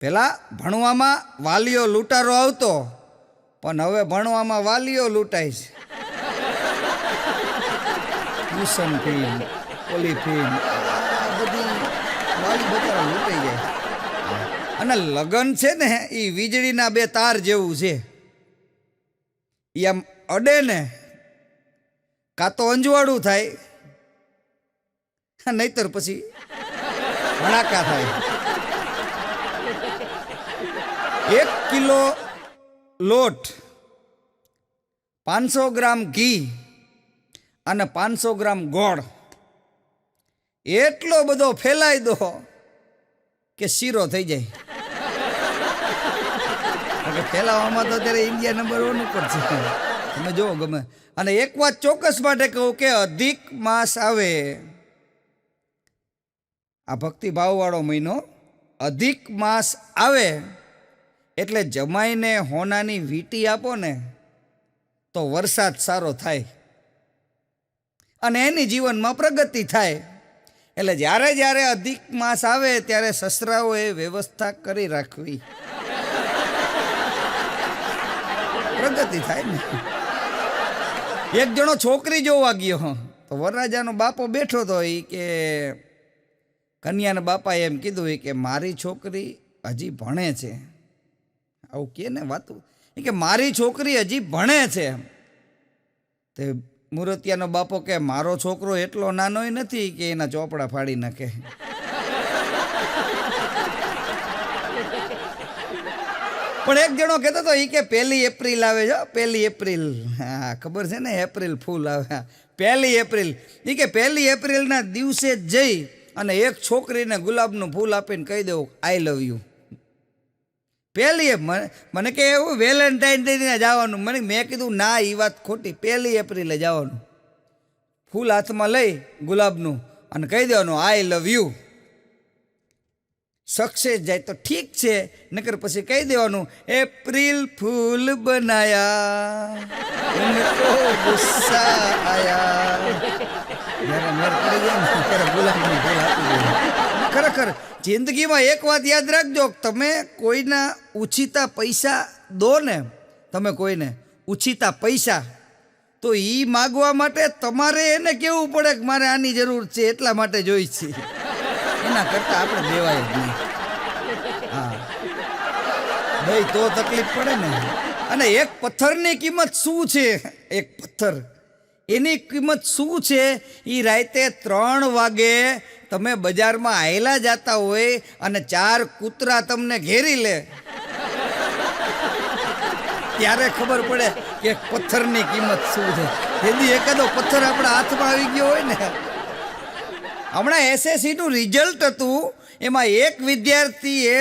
Speaker 1: પહેલાં ભણવામાં વાલીઓ લૂંટારો આવતો, પણ હવે ભણવામાં વાલીઓ લૂંટાય છે. ટ્યુશન ફી, ઓલી ફી, બધી વાલી બચારા લૂંટાઈ જાય. અને લગ્ન છે ને એ વીજળીના બે તાર જેવું છે. એ આમ અડે ને કાં તો અંજવાળું થાય, નહીતર પછી ભડાકા થાય. 1 કિલો લોટ, 500 ગ્રામ ઘી અને 500 ગ્રામ ગોળ એટલો બધો ફેલાઈ દો કે શીરો થઈ જાય. ફેલાવામાં તો અત્યારે ઇન્ડિયા નંબર 1 ઉપર છે, તમે જોવો ગમે. અને એક વાત ચોક્કસ માટે કહું કે અધિક માસ આવે, આ ભક્તિભાવવાળો મહિનો, અધિક માસ આવે એટલે જમાઈને હોનાની વીંટી આપો ને તો વરસાદ સારો થાય અને એની જીવનમાં પ્રગતિ થાય. એટલે જ્યારે જ્યારે અધિક માસ આવે ત્યારે સસરાઓએ વ્યવસ્થા કરી રાખવી, પ્રગતિ થાય ને. એક જણો છોકરી જોવા ગયો તો વરરાજાનો બાપો બેઠો હતો. એ કે કન્યાના બાપાએ એમ કીધું કે મારી છોકરી હજી ભણે છે. આવું કે ને વાતું, કે મારી છોકરી હજી ભણે છે. તે મૂર્તિયાનો બાપો કે મારો છોકરો એટલો નાનોય નથી કે એના ચોપડા ફાડી નાખે. પણ એક જણો કહેતો હતો એ કે 1 એપ્રિલ આવે છે, 1 એપ્રિલ, હા ખબર છે ને, એપ્રિલ ફૂલ આવે, 1 એપ્રિલ. એ કે 1 એપ્રિલના દિવસે જઈ અને એક છોકરીને ગુલાબનું ફૂલ આપીને કહી દેવું આઈ લવ યુ. મને કે એવું વેલેન્ટાઇન ડે જવાનું. મેં કીધું ના, એ વાત ખોટી, 1 એપ્રિલે જવાનું, ફૂલ હાથમાં લઈ ગુલાબનું અને કહી દેવાનું આઈ લવ યુ. સક્સેસ જાય તો ઠીક છે, નકર પછી કહી દેવાનું એપ્રિલ ફૂલ બનાયા ઉनको ગુસ્સા આયા. જ્યારે મેર પડી જાય ને ત્યારે ગુલાબનું ફૂલ આપી દેવું. ખરેખર જિંદગીમાં એક વાત યાદ રાખજો, તમે કોઈના ઉછીતા પૈસા દો ને, તમે કોઈને ઉછીતા પૈસા, તો એ માગવા માટે તમારે એને કહેવું પડે કે મારે આની જરૂર છે એટલા માટે જોઈ છે. એના કરતાં આપણે દેવાય જ નહીં. હા ભાઈ, તો તકલીફ પડે ને. અને એક પથ્થરની કિંમત શું છે, એક પથ્થર એની કિંમત શું છે, એ રાતે 3 વાગે તમે બજારમાં આયલા જતા હોય અને 4 કૂતરા તમને ઘેરી લે ત્યારે ખબર પડે કે પથ્થરની કિંમત શું છે. એથી એકાદો પથ્થર આપણા હાથમાં આવી ગયો હોય ને. હમણાં એસએસસીનું રિઝલ્ટ હતું, એમાં એક વિદ્યાર્થીએ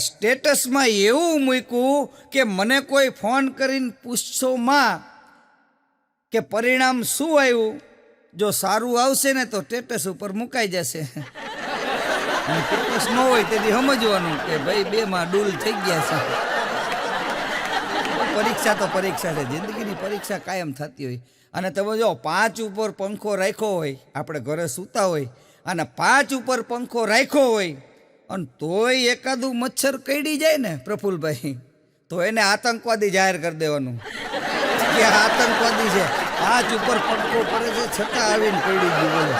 Speaker 1: સ્ટેટસમાં એવું મૂક્યું કે મને કોઈ ફોન કરીને પૂછશો માં કે પરિણામ શું આવ્યું, જો સારું આવશે ને તો સ્ટેટસ ઉપર મુકાઈ જશે, સ્ટેટસ ન હોય તેથી સમજવાનું કે ભાઈ બેમાં ડૂલ થઈ ગયા છે. પરીક્ષા તો પરીક્ષા છે, જિંદગીની પરીક્ષા કાયમ થતી હોય. અને તમે જો 5 ઉપર પંખો રાખ્યો હોય, આપણે ઘરે સૂતા હોય અને 5 ઉપર પંખો રાખ્યો હોય અને તોય એકાદું મચ્છર કરડી જાય ને પ્રફુલભાઈ, તો એને આતંકવાદી જાહેર કરી દેવાનું કે આતંકવાદી છે, 5 ઉપર પંખો પડે છે છતાં આવીને કરડી ગયું. બોલો.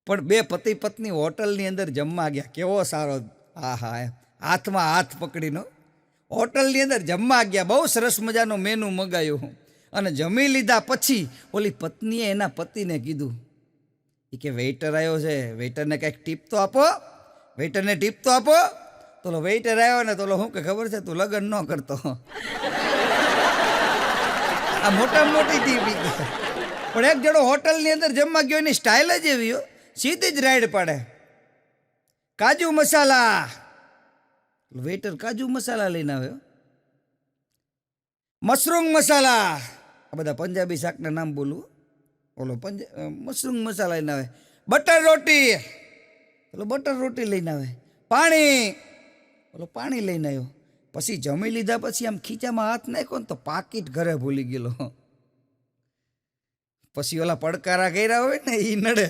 Speaker 1: પણ બે પતિ પત્ની હોટલની અંદર જમવા ગયા, કેવો સારો, હા હા, હાથમાં હાથ પકડીનો હોટલની અંદર જમવા ગયા, બહુ સરસ મજાનો મેનુ મગાવ્યું. અને જમી લીધા પછી ઓલી પત્નીએ એના પતિને કીધું કે વેઇટર આવ્યો છે, વેઇટરને કંઈક ટીપ તો આપો, વેઇટરને ટીપ તો આપો. તો વેઇટર આવ્યો ને તો શું કે ખબર છે, તું લગ્ન ન કરતો, આ મોટામાં મોટી ટીપ. પણ એક જણો હોટલની અંદર જમવા ગયો, એની સ્ટાઇલ જ એવી, સીધી જ રાઈડ પાડે, કાજુ મસાલા. વેઇટર કાજુ મસાલા લઈને આવ્યો, મશરૂમ મસાલા, આ બધા પંજાબી શાકના નામ બોલું, ઓલો મશરૂમ મસાલા લઈને આવે, બટર રોટી, ઓલો બટર રોટી લઈને આવે, પાણી, ઓલો પાણી લઈને આવ્યો. પછી જમી લીધા પછી આમ ખીચામાં હાથ નાખ્યો ને તો પાકીટ ઘરે ભૂલી ગયેલો. પછી ઓલા પડકારા કર્યા હોય ને એ નડે.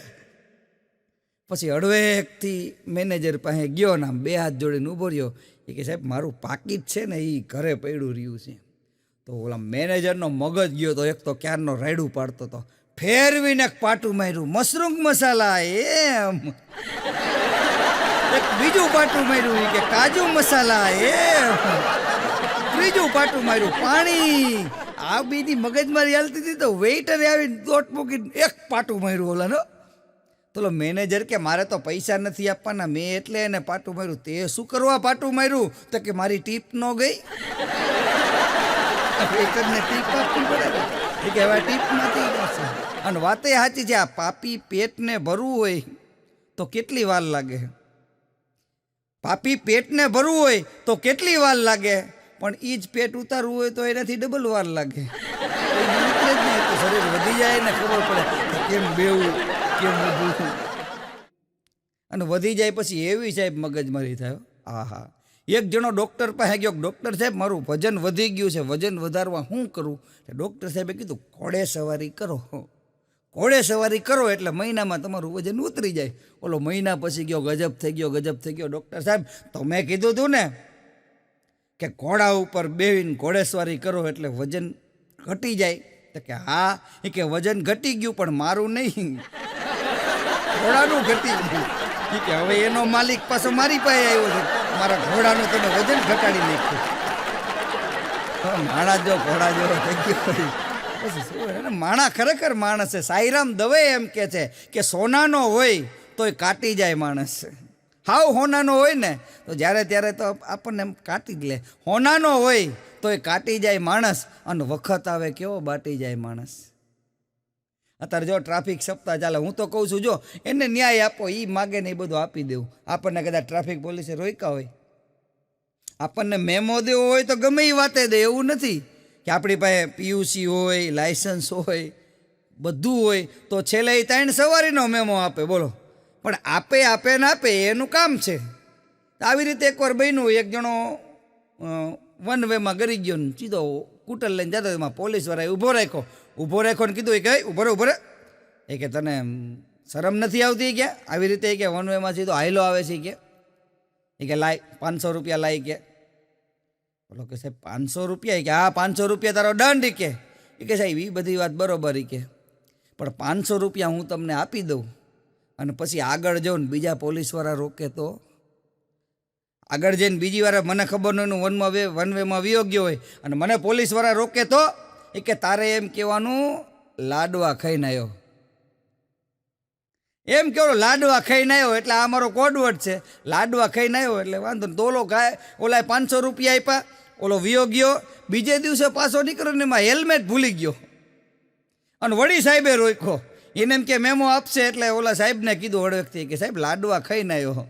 Speaker 1: પછી હળવેકથી મેનેજર પાસે ગયો ને આમ 2 હાથ જોડીને ઊભો રહ્યો, એ કે સાહેબ મારું પાકીટ છે ને એ ઘરે પડ્યું રહ્યું છે. તો ઓલા મેનેજરનો મગજ ગયો તો એક તો ક્યારનો રાયડું પાડતો હતો, ફેરવીને એક પાટું માર્યું, મશરૂમ મસાલા, એમ એક બીજું પાટું માર્યું કે કાજુ મસાલા, એમ ત્રીજું પાટું માર્યું પાણી. આ બીજી મગજમારી હાલતી હતી તો વેઇટરે આવીને દોટ મૂકીને એક પાટું માર્યું ઓલાનો. તો મેનેજર કે મારે તો પૈસા નથી આપવાના, મેં એટલે એને પાટું માર્યું. તે શું કરવા પાટું માર્યું? તો કે મારી ટીપ ન ગઈ, વેઇટરને ટીપ આપવી પડે ને, એ કે હવે ટીપમાંથી જશે. અને વાતે સાચી છે, આ પાપી પેટને ભરવું હોય તો કેટલી વાર લાગે, પાપી પેટને ભરવું હોય તો કેટલી વાર લાગે, પણ એ જ પેટ ઉતારવું હોય તો એનાથી ડબલ વાર લાગે. તો શરીર વધી જાય ને ખબર પડે કેમ બેવું કેમ ઊભું. અને વધી જાય પછી એવી સાહેબ મગજમારી થાય. હા હા, એક જણો ડૉક્ટર પાસે ગયો, ડૉક્ટર સાહેબ મારું વજન વધી ગયું છે, વજન વધારવા શું કરું? ડૉક્ટર સાહેબે કીધું ઘોડે સવારી કરો, ઘોડે સવારી કરો એટલે મહિનામાં તમારું વજન ઉતરી જાય. ઓલો મહિના પછી ગયો, ગજબ થઈ ગયો, ગજબ થઈ ગયો. ડૉક્ટર સાહેબ તમે કીધું હતું ને કે ઘોડા ઉપર બેહીને ઘોડેસવારી કરો એટલે વજન ઘટી જાય. તો કે હા, એ કે વજન ઘટી ગયું પણ મારું નહીં, ઘોડાનું ઘટી ગયું. એ કે હવે એનો માલિક પાછો મારી પાસે આવ્યો છે, મારા ઘોડાનું તમે વજન ઘટાડી નાખ્યું. માણા જો ઘોડા જેવો થઈ ગયો. માણા ખરેખર માણસ છે. સાઈરામ દવે એમ કે છે કે સોનાનો હોય તોય કાટી જાય માણસ. હાવ હોનાનો હોય ને તો જ્યારે ત્યારે તો આપણને કાટી જ લે, હોનાનો હોય તોય કાટી જાય માણસ, અને વખત આવે કેવો બાટી જાય માણસ. અત્યારે જો ટ્રાફિક સપ્તાહ ચાલે, હું તો કહું છું જો એને ન્યાય આપો, એ માગે ને એ બધું આપી દેવું. આપણને કદાચ ટ્રાફિક પોલીસે રોક્યા હોય, આપણને મેમો દેવો હોય તો ગમે એ વાતે દે, એવું નથી કે આપણી પાસે પીયુસી હોય, લાયસન્સ હોય, બધું હોય તો છેલ્લે એ 3 સવારીનો મેમો આપે. બોલો, પણ આપે ને આપે એનું કામ છે. આવી રીતે એકવાર બન્યું, એક જણો વન વેમાં ગરી ગયો ને સીધો સ્કૂટર લઈને જતો, એમાં પોલીસવાળાએ ઊભો રાખ્યો ને કીધું, એ કે ઉભો રહે, એ કે તને શરમ નથી આવતી? કે આવી રીતે કે વન વેમાં સીધો હાઈલો આવે છે, કે લાય 500 રૂપિયા લાય. કે બોલો કે સાહેબ 500 રૂપિયા? કે હા 500 રૂપિયા તારો દંડ. કે સાહેબ એ બધી વાત બરોબર, કે પણ 500 રૂપિયા હું તમને આપી દઉં અને પછી આગળ જાઉં ને બીજા પોલીસવાળા રોકે તો? આગળ જઈને બીજી વાર મને ખબર ન વન વેમાં વિયો ગયો હોય અને મને પોલીસવાળા રોકે તો? એ કે તારે એમ કહેવાનું લાડવા ખાઈને આવ્યો, એમ કેવો લાડવા ખાઈને આવ્યો એટલે આ મારો કોડવર્ડ છે, લાડવા ખાઈને આવ્યો એટલે વાંધો ને. તો ઓલો ઓલા 500 રૂપિયા આપ્યા, ઓલો વિયો ગયો, બીજે દિવસે પાછો નીકળ્યો ને એમાં હેલ્મેટ ભૂલી ગયો અને વળી સાહેબે રોક્યો. એને એમ કે મેમો આપશે, એટલે ઓલા સાહેબને કીધું હળવેકથી કે સાહેબ લાડવા ખાઈને આવ્યો.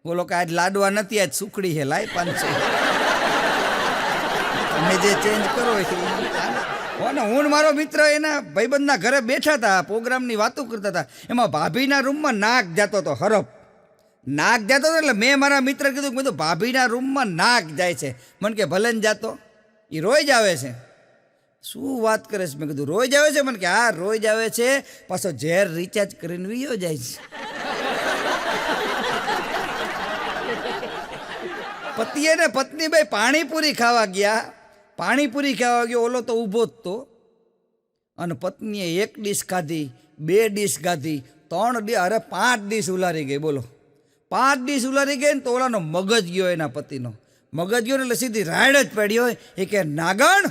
Speaker 1: બોલો કે આજ લાડવા નથી, આજ સુખડી છે, લાય 500. તમે જે ચેન્જ કરો ને. હું મારો મિત્ર એના ભાઈબંધના ઘરે બેઠા હતા, પ્રોગ્રામની વાતો કરતા હતા. એમાં ભાભીના રૂમમાં નાક જતો હતો, હરફ નાક જતો હતો. એટલે મેં મારા મિત્ર કીધું કે ભાભીના રૂમમાં નાક જાય છે. મને કે ભલે ને જાતો, એ રોજ આવે છે. શું વાત કરે છે? મેં કીધું રોજ આવે છે? મને કે હા રોજ આવે છે, પાછો ઝેર રિચાર્જ કરીને વિયો જાય છે. પતિએ ને પત્ની ભાઈ પાણીપુરી ખાવા ગયા. પાણીપુરી ખાવા ગયો, ઓલો તો ઊભો જ તો. અને પત્નીએ 1 ડીશ ખાધી, 2 ડીશ ખાધી, 3 ડીશ, અરે 5 ડીશ ઉલારી ગઈ. બોલો 5 ડીશ ઉલારી ગઈ ને તો ઓલાનો મગજ ગયો, એના પતિનો મગજ ગયો ને એટલે સીધી રાયડ જ પડી હોય. એ કે નાગણ,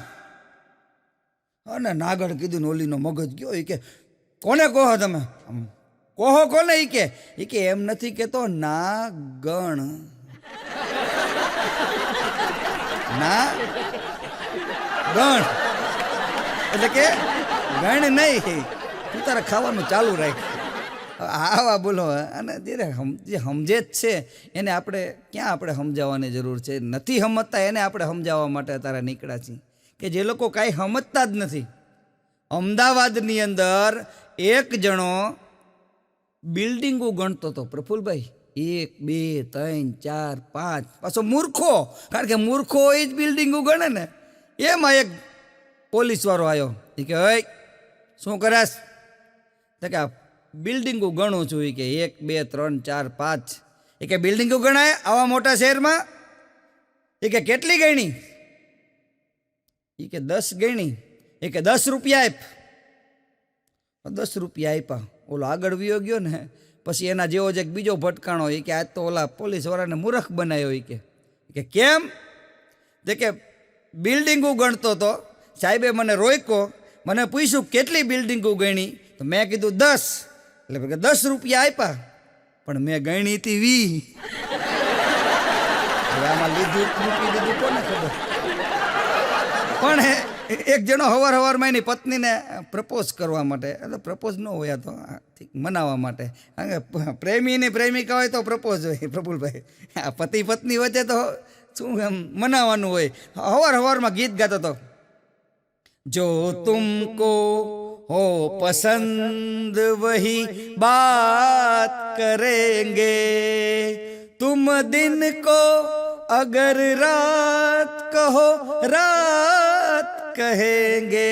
Speaker 1: અને નાગણ કીધું ને ઓલીનો મગજ ગયો. એ કે કોને કહો તમે? કહો કોને? એ કે એમ નથી કેતો, નાગણ. ના ગણ એટલે કે ગણ નહીં, તું તારે ખાવાનું ચાલુ રાખ. આવા બોલો. અને જે સમજે જ છે એને આપણે ક્યાં આપણે સમજાવવાની જરૂર છે? નથી સમજતા એને આપણે સમજાવવા માટે તારા નીકળ્યા છીએ, કે જે લોકો કાંઈ સમજતા જ નથી. અમદાવાદની અંદર એક જણો બિલ્ડિંગો ગણતો હતો, પ્રફુલભાઈ, 1 2 3 4 5. પાછો મૂર્ખો, કારણ કે મૂર્ખો એ જ બિલ્ડિંગો ગણે ને. એમાં એક પોલીસવાળો આવ્યો. એ કે ઓય શું કરાશ? તો કે આ બિલ્ડિંગો ગણું છું. એ કે 1 2 3 4 5. એ કે બિલ્ડિંગો ગણાય આવા મોટા શહેરમાં? એ કે કેટલી ગણી? એ કે 10 ગણી. એ કે 10 રૂપિયા આપ. 10 રૂપિયા આપ્યા. ઓલો આગળ વિયો ગયો ને, પછી એના જેવો જ એક બીજો ભટકાણો. એ કે આજ તો ઓલા પોલીસવાળાને મૂર્ખ બનાવ્યો. એ કે કેમ? તે કે બિલ્ડિંગો ગણતો હતો, સાહેબે મને રોક્યો, મને પૂછ્યું કેટલી બિલ્ડિંગો ગણી? તો મેં કીધું 10. એટલે 10 રૂપિયા આપ્યા, પણ મેં ગણી હતી 20. હવે આમાં લીધું મૂકી દીધું કોને ખબર. પણ એક જણો હવારમાં એની પત્નીને પ્રપોઝ કરવા માટે, એટલે પ્રપોઝ ન હોય, આ તો મનાવવા માટે. પ્રેમીની પ્રેમિકા હોય તો પ્રપોઝ હોય પ્રફુલભાઈ. આ પતિ પત્ની વચ્ચે તો શું એમ મનાવવાનું હોય. હવારમાં ગીત ગાતો હતો, જો તુમકો હો પસંદ વહી બાત કરેંગે, તુમ દિન को अगर रात कहो रात कहेंगे.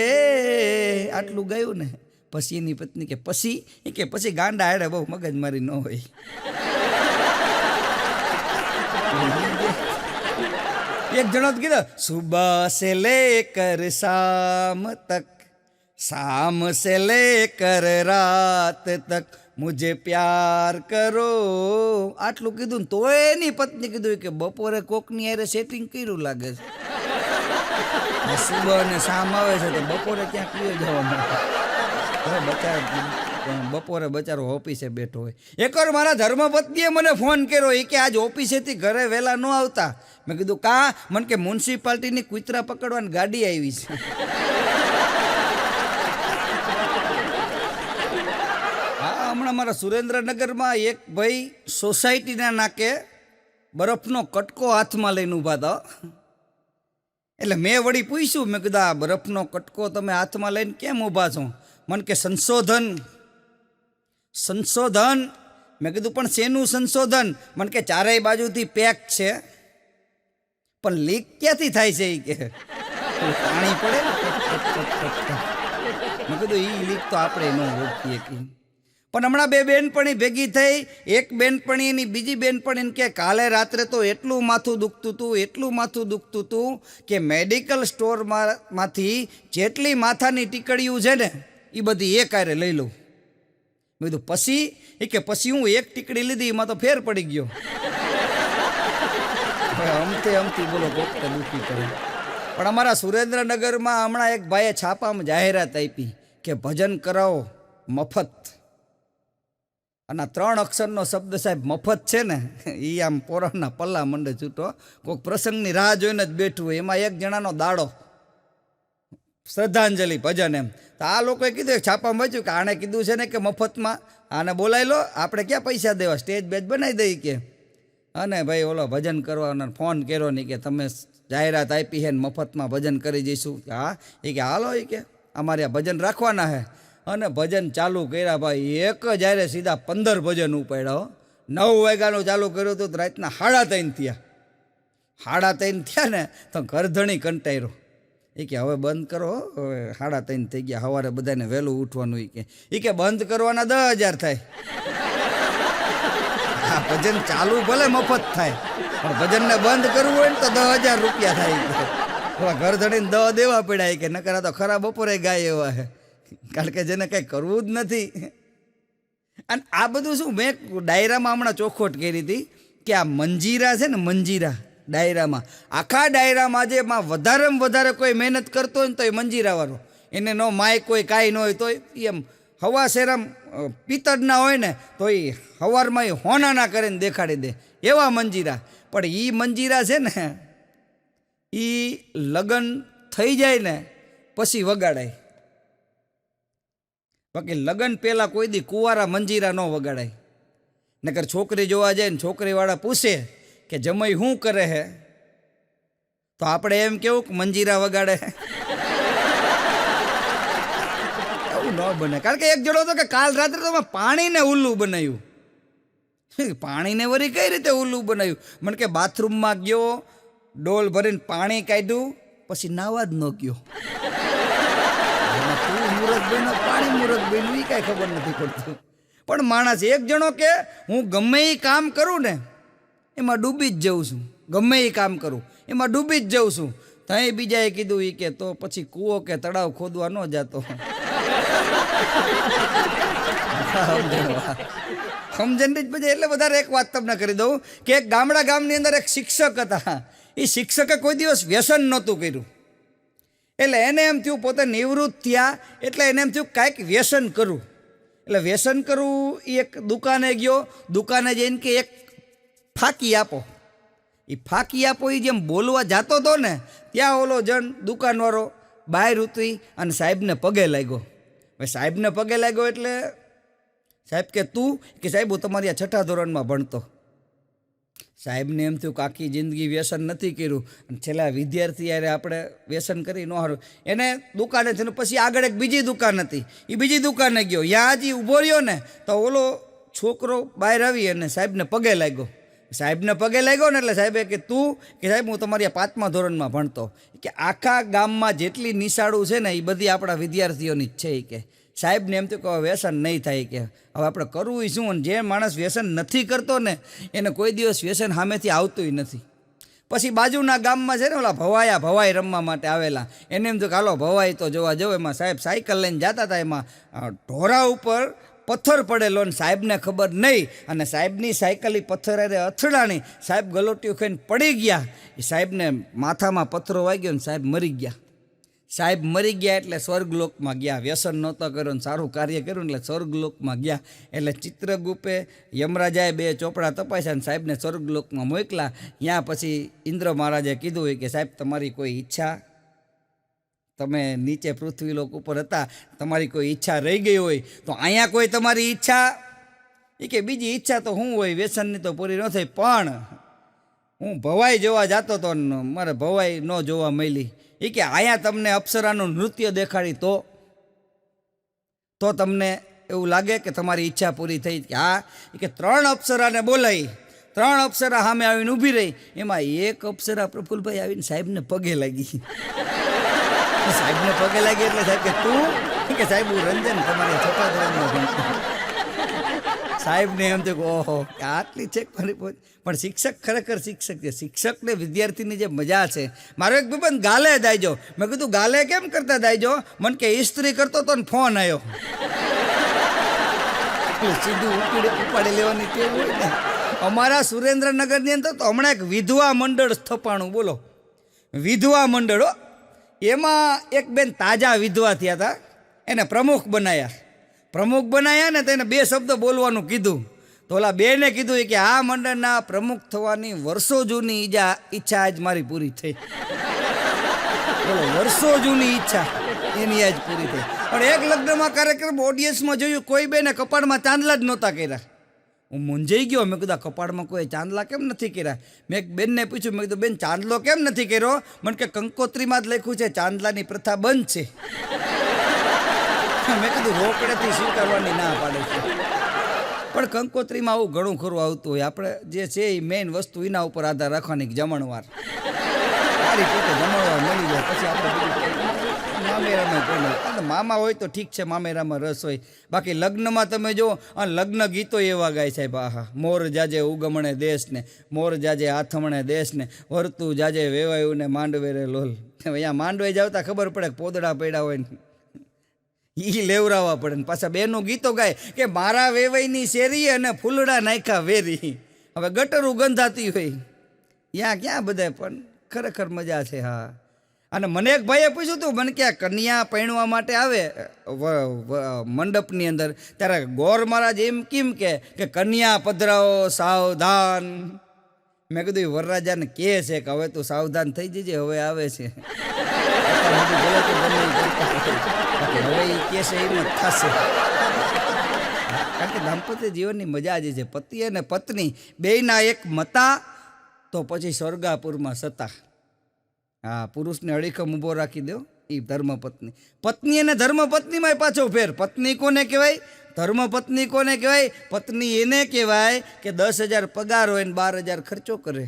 Speaker 1: આટલું ગયું ને પછી એની પત્ની કે પછી? એ કે પછી ગાંડા હાડે બહુ મગજમારી ન હોય. એક જણો તો કીધો, સુબહ સે લેકર શામ તક, शाम से लेकर रात तक मुझे प्यार करो. આટલું કીધું ને તો એની પત્ની કીધું કે બપોરે કોકની હારે સેટિંગ કર્યું લાગે છે. સુબહ ને શામ આવે છે તો બપોરે ક્યાં કયો જવાનું? બપોરે બચારો ઓફિસે બેઠો હોય. એકવાર મારા ધર્મપત્નીએ મને ફોન કર્યો. એ કે આજ ઓફિસેથી ઘરે વહેલા ન આવતા. મેં કીધું કા? મને કે મ્યુનિસિપાલિટીની કૂતરા પકડવાની ગાડી આવી છે. હમણાં મારા સુરેન્દ્રનગરમાં એક ભાઈ સોસાયટીના નાકે બરફનો કટકો હાથમાં લઈને ઊભા હતા. એટલે મેં વળી પૂછ્યું, મેં કીધું આ બરફનો કટકો તમે હાથમાં લઈને કેમ ઊભા છો? મને કે સંશોધન. મેં કીધું પણ શેનું સંશોધન? મને કે ચારેય બાજુથી પેક છે, પણ લીક ક્યાંથી થાય છે? એ કે પાણી પડે ને. મેં કીધું એ લીક તો આપણે ન ઓળખીએ કે. પણ હમણાં 2 બેનપણી ભેગી થઈ. એક બેનપણી એની બીજી બેનપણીને કે કાલે રાત્રે તો એટલું માથું દુખતું હતું કે મેડિકલ સ્ટોરમાંથી જેટલી માથાની ટીકડીઓ છે ને એ બધી એક હારે લઈ લઉં. મેં કીધું પછી? એ કે પછી હું એક ટીકડી લીધી, એમાં તો ફેર પડી ગયો. અમથી બોલો કોકતે દુખી કરે. પણ અમારા સુરેન્દ્રનગરમાં હમણાં એક ભાઈએ છાપામાં જાહેરાત આપી કે ભજન કરાવો મફત. અને આ 3 અક્ષરનો શબ્દ સાહેબ મફત છે ને, એ આમ પોરાણના પલ્લા મંડે છૂટો. કોઈક પ્રસંગની રાહ જોઈને જ બેઠું હોય, એમાં એક જણાનો દાડો શ્રદ્ધાંજલિ ભજન એમ. તો આ લોકોએ કીધું છાપામાં વાંચ્યું કે આણે કીધું છે ને કે મફતમાં આને બોલાવી લો, આપણે ક્યાં પૈસા દેવા, સ્ટેજ બેજ બનાવી દઈએ કે. અને ભાઈ ઓલો ભજન કરવાનો ફોન કર્યો નહીં કે તમે જાહેરાત આપી છે ને મફતમાં ભજન કરી જઈશું. હા, એ કે હાલો, એ કે અમારે આ ભજન રાખવાના છે. અને ભજન ચાલુ કર્યા ભાઈ, એક જ્યારે સીધા 15 ભજન ઉપાડ્યા. 9 વાગ્યાનું ચાલુ કર્યું હતું તો રાતના 3:30 થયા. 3:30 થયા ને તો ઘરધણી કંટાળ્યો. એ કે હવે બંધ કરો, હવે 3:30 થઈ ગયા, સવારે બધાને વહેલું ઉઠવાનું. એ કે બંધ કરવાના 10,000 થાય. આ ભજન ચાલુ ભલે મફત થાય, પણ ભજનને બંધ કરવું હોય ને તો 10,000 રૂપિયા થાય. ઘરધણીને 10 દેવા પડ્યા કે નકર તો ખરા બપોરે ગાય એવા છે, કારણ કે જેને કંઈ કરવું જ નથી. અને આ બધું શું મેં ડાયરામાં હમણાં ચોખવટ કરી હતી કે આ મંજીરા છે ને, મંજીરા ડાયરામાં, આખા ડાયરામાં જે વધારેમાં વધારે કોઈ મહેનત કરતો હોય ને તો એ મંજીરાવાળો. એને નો માય કોઈ કાંઈ ન હોય તો એમ હવા શેરામ પિત્તળના હોય ને તો એ હવારમાં એ હોનાના કરીને દેખાડી દે, એવા મંજીરા. પણ એ મંજીરા છે ને, એ લગ્ન થઈ જાય ને પછી વગાડાય, બાકી લગ્ન પહેલાં કોઈ દી કુંવારા મંજીરા ન વગાડાય. નકર છોકરી જોવા જાય ને છોકરીવાળા પૂછે કે જમાઈ શું કરે હે, તો આપણે એમ કેવું કે મંજીરા વગાડે. એવું ન બને, કારણ કે એક જોડો તો કે કાલ રાત્રે તો પાણીને ઉલ્લું બનાવ્યું. પાણીને વળી કઈ રીતે ઉલ્લું બનાવ્યું? મને કે બાથરૂમમાં ગયો, ડોલ ભરીને પાણી કાઢ્યું, પછી નાવા જ ન ગયો. મૂરખ બન્યો, પાણી મૂરખ બન્યું, એ કાંઈ ખબર નથી પડતું. પણ માણસ એક જણો કે હું ગમે એ કામ કરું ને એમાં ડૂબી જ જઉં છું, ગમે એ કામ કરું એમાં ડૂબી જ જઉં છું. ત્યાં બીજાએ કીધું એ કે તો પછી કૂવો કે તળાવ ખોદવા ન જતો. સમજણ જ પછી. એટલે વધારે એક વાત તમને કરી દઉં કે એક ગામની અંદર એક શિક્ષક હતા. એ શિક્ષકે કોઈ દિવસ વ્યસન નહોતું કર્યું. એટલે એને એમ થયું, પોતે નિવૃત્ત થયા એટલે એને એમ થયું કાંઈક વ્યસન કરવું. એટલે વ્યસન કરવું, એ એક દુકાને ગયો, દુકાને જઈને કે એક ફાંકી આપો. એ ફાંકી આપો એ જેમ બોલવા જતો હતો ને ત્યાં ઓલો જણ દુકાનવાળો બહાર ઉતરી અને સાહેબને પગે લાગ્યો. હવે સાહેબને પગે લાગ્યો એટલે સાહેબ કે તું? કે સાહેબ હું તમારી આ 6થા ધોરણમાં ભણતો. સાહેબને એમ થયું કે આખી જિંદગી વ્યસન નથી કર્યું અને છેલ્લા વિદ્યાર્થી યારે આપણે વ્યસન કરી ન હારું. એને દુકાને થઈને પછી આગળ એક બીજી દુકાન હતી, એ બીજી દુકાને ગયો. ત્યાં હજી ઊભો રહ્યો ને તો ઓલો છોકરો બહાર આવી અને સાહેબને પગે લાગ્યો. સાહેબને પગે લાગ્યો ને એટલે સાહેબે કે તું? કે સાહેબ હું તમારી 5મા ધોરણમાં ભણતો. કે આખા ગામમાં જેટલી નિશાળું છે ને એ બધી આપણા વિદ્યાર્થીઓની જ છે. કે સાહેબને એમ તો કહે વ્યસન નહીં થાય, કે હવે આપણે કરવું શું? અને જે માણસ વ્યસન નથી કરતો ને એને કોઈ દિવસ વ્યસન સામેથી આવતું નથી. પછી બાજુના ગામમાં છે ને ઓલા ભવાઈ રમવા માટે આવેલા. એને એમ તો હાલો ભવાઈ તો જોવા જવું. એમાં સાહેબ સાયકલ લઈને જતા હતા, એમાં ઢોરા ઉપર પથ્થર પડેલો ને સાહેબને ખબર નહીં, અને સાહેબની સાયકલ એ પથ્થર અરે અથડાણી. સાહેબ ગલોટિયું ખાઈને પડી ગયા. એ સાહેબને માથામાં પથ્થરો વાગ્યો ને સાહેબ મરી ગયા. સાહેબ મરી ગયા એટલે સ્વર્ગલોકમાં ગયા. વ્યસન નહોતો કર્યો ને સારું કાર્ય કર્યું એટલે સ્વર્ગલોકમાં ગયા. એટલે ચિત્રગુપ્તે યમરાજાએ 2 ચોપડા તપાસ્યા અને સાહેબને સ્વર્ગલોકમાં મોકલા. ત્યાં પછી ઇન્દ્ર મહારાજે કીધું હોય કે સાહેબ તમારી કોઈ ઈચ્છા, તમે નીચે પૃથ્વીલોક ઉપર હતા, તમારી કોઈ ઈચ્છા રહી ગઈ હોય તો અહીંયા કોઈ તમારી ઈચ્છા? એ કે બીજી ઈચ્છા તો શું હોય, વ્યસનની તો પૂરી ન થઈ, પણ હું ભવાઈ જોવા જતો હતો ને મારે ભવાઈ ન જોવા મળી. એ કે અહીંયા તમને અપ્સરાનું નૃત્ય દેખાડી તો તમને એવું લાગે કે તમારી ઈચ્છા પૂરી થઈ? કે હા. એ કે 3 અપ્સરાને બોલાવી, 3 અપ્સરા સામે આવીને ઊભી રહી. એમાં એક અપ્સરા પ્રફુલભાઈ આવીને સાહેબને પગે લાગી. સાહેબને પગે લાગી એટલે સાહેબ કે તું? કે સાહેબ હું રંજન તમારી 6થા ધોરણમાં ભણતો. સાહેબને એમ થયું કે ઓહો આટલી છેક મારી પહોંચ. પણ શિક્ષક ખરેખર શિક્ષક છે. શિક્ષકને વિદ્યાર્થીની જે મજા છે. મારો એક ભાઈ ગાલે દાયજો. મેં કીધું ગાલે કેમ કરતા દાયજો? મને કે ઇસ્ત્રી કરતો તો ને ફોન આવ્યો. સીધું ઉપાડી લેવાની ટેવ હોય ને. અમારા સુરેન્દ્રનગરની અંદર તો હમણાં એક વિધવા મંડળ સ્થપાણું. બોલો, વિધવા મંડળો. એમાં એક બેન તાજા વિધવા થયા હતા, એને પ્રમુખ બનાવ્યા. પ્રમુખ બનાવ્યા ને તેને 2 શબ્દ બોલવાનું કીધું. તો ઓલા બેને કીધું કે આ મંડળના પ્રમુખ થવાની વર્ષો જૂની ઈચ્છા આજ મારી પૂરી થઈ. બોલો, વર્ષો જૂની ઈચ્છા એની આજ પૂરી થઈ. પણ એક લગ્નમાં કાર્યક્રમ ઓડિયન્સમાં જોયું, કોઈ બેને કપાળમાં ચાંદલા જ નહોતા કર્યા. હું મૂંઝાઈ ગયો. મેં કીધું કપાળમાં કોઈ ચાંદલા કેમ નથી કર્યા? મેં એક બેનને પૂછ્યું, મેં કીધું બેન ચાંદલો કેમ નથી કર્યો? મને કે કંકોત્રીમાં જ લખ્યું છે ચાંદલાની પ્રથા બંધ છે. મેં કીધું રોકડેથી સ્વીકારવાની ના પાડે છે. પણ કંકોત્રીમાં આવું ઘણું ખરું આવતું હોય. આપણે જે છે એ મેઇન વસ્તુ એના ઉપર આધાર રાખવાની. જમણવાર સારી રીતે જમણવાર મળી જાય પછી આપણે મામેરામાં કોઈ મામા હોય તો ઠીક છે, મામેરામાં રસ હોય. બાકી લગ્નમાં તમે જો અને લગ્ન ગીતો એવા ગાય સાહેબ, આહા. મોર જાજે ઉગમણે દેશને, મોર જાજે આથમણે દેશને, વરતું જાજે વેવાયું ને માંડવે રે લોલ. અહીંયા માંડવે જાવતા ખબર પડે પોદડા પડ્યા હોય ને ઈ લેવરાવા પડે ને પાછા બેનું ગીતો ગાય કે મારા વેવાઈની શેરી અને ફૂલડા નાખ્યા વેરી. હવે ગટરું ગંધાતી હોય ત્યાં ક્યાં બધા, પણ ખરેખર મજા છે. હા, અને મને એક ભાઈએ પૂછ્યું હતું, મને કે કન્યા પરણવા માટે આવે મંડપની અંદર ત્યારે ગોર મહારાજ એમ કેમ કે કન્યા પધરાવો સાવધાન. મેં કીધું વરરાજાને કહે છે કે હવે તું સાવધાન થઈ જજે, હવે આવે છે. હવે એ કહે છે એમ જ થશે. કારણ કે દાંપત્ય જીવનની મજા જે છે, પતિ અને પત્ની બેયના એક મતા તો પછી સ્વર્ગાપુરમાં સતા. હા, પુરુષને અડીખમ ઊભો રાખી દો એ ધર્મપત્ની. પત્ની અને ધર્મપત્નીમાં પાછો ફેર. પત્ની કોને કહેવાય? ધર્મપત્ની કોને કહેવાય? પત્ની એને કહેવાય કે 10,000 પગાર હોય ને 12,000 ખર્ચો કરે,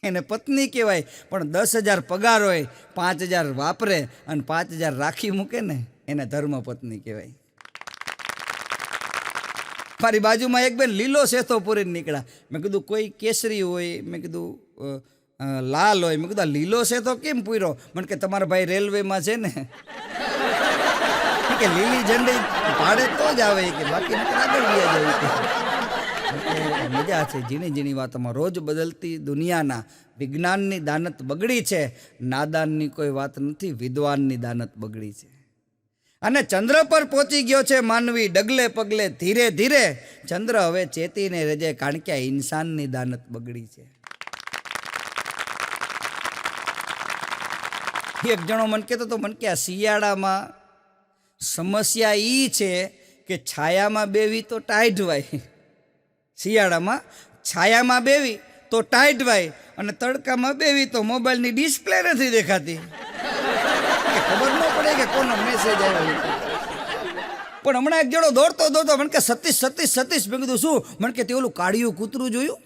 Speaker 1: એને પત્ની કહેવાય. પણ 10,000 પગાર હોય, 5,000 વાપરે અને 5,000 રાખી મૂકે ને એને ધર્મપત્ની કહેવાય. મારી બાજુમાં એક બેન લીલો સેથો પૂરીને નીકળ્યા. મેં કીધું કોઈ કેસરી હોય, મેં કીધું લાલ હોય. મેં કીધું લીલો સેથો કેમ પૂર્યો? મને કે તમારા ભાઈ રેલવેમાં છે ને, કે લીલી ઝંડી ભાડે તો જ આવે કે બાકી આગળ વ્યા જાય. મજા છે ઝીણી ઝીણી વાતોમાં. રોજ બદલતી દુનિયાના વિજ્ઞાનની દાનત બગડી છે, નાદાનની કોઈ વાત નથી, વિદ્વાનની દાનત બગડી છે. અને ચંદ્ર પર પહોંચી ગયો છે માનવી ડગલે પગલે ધીરે ધીરે. ચંદ્ર હવે ચેતીને રહેજે, કારણ કે આ ઇન્સાનની દાનત બગડી છે. એક જણો મને કહેતો તો, મને કે આ શિયાળામાં સમસ્યા એ છે કે છાયામાં બેવી તો ટાઈટ વાય. શિયાળામાં છાયામાં બેવી તો ટાઈટ વાય અને તડકામાં બેવી તો મોબાઈલની ડિસ્પ્લે નથી દેખાતી. ખબર ન પડે કે કોનો મેસેજ આવ્યો. પણ હમણાં એક જણો દોડતો દોડતો મને કે સતીશ સતીશ સતીશ. મેં કીધું શું? મને કે તે ઓલું કાળિયું કૂતરું જોયું?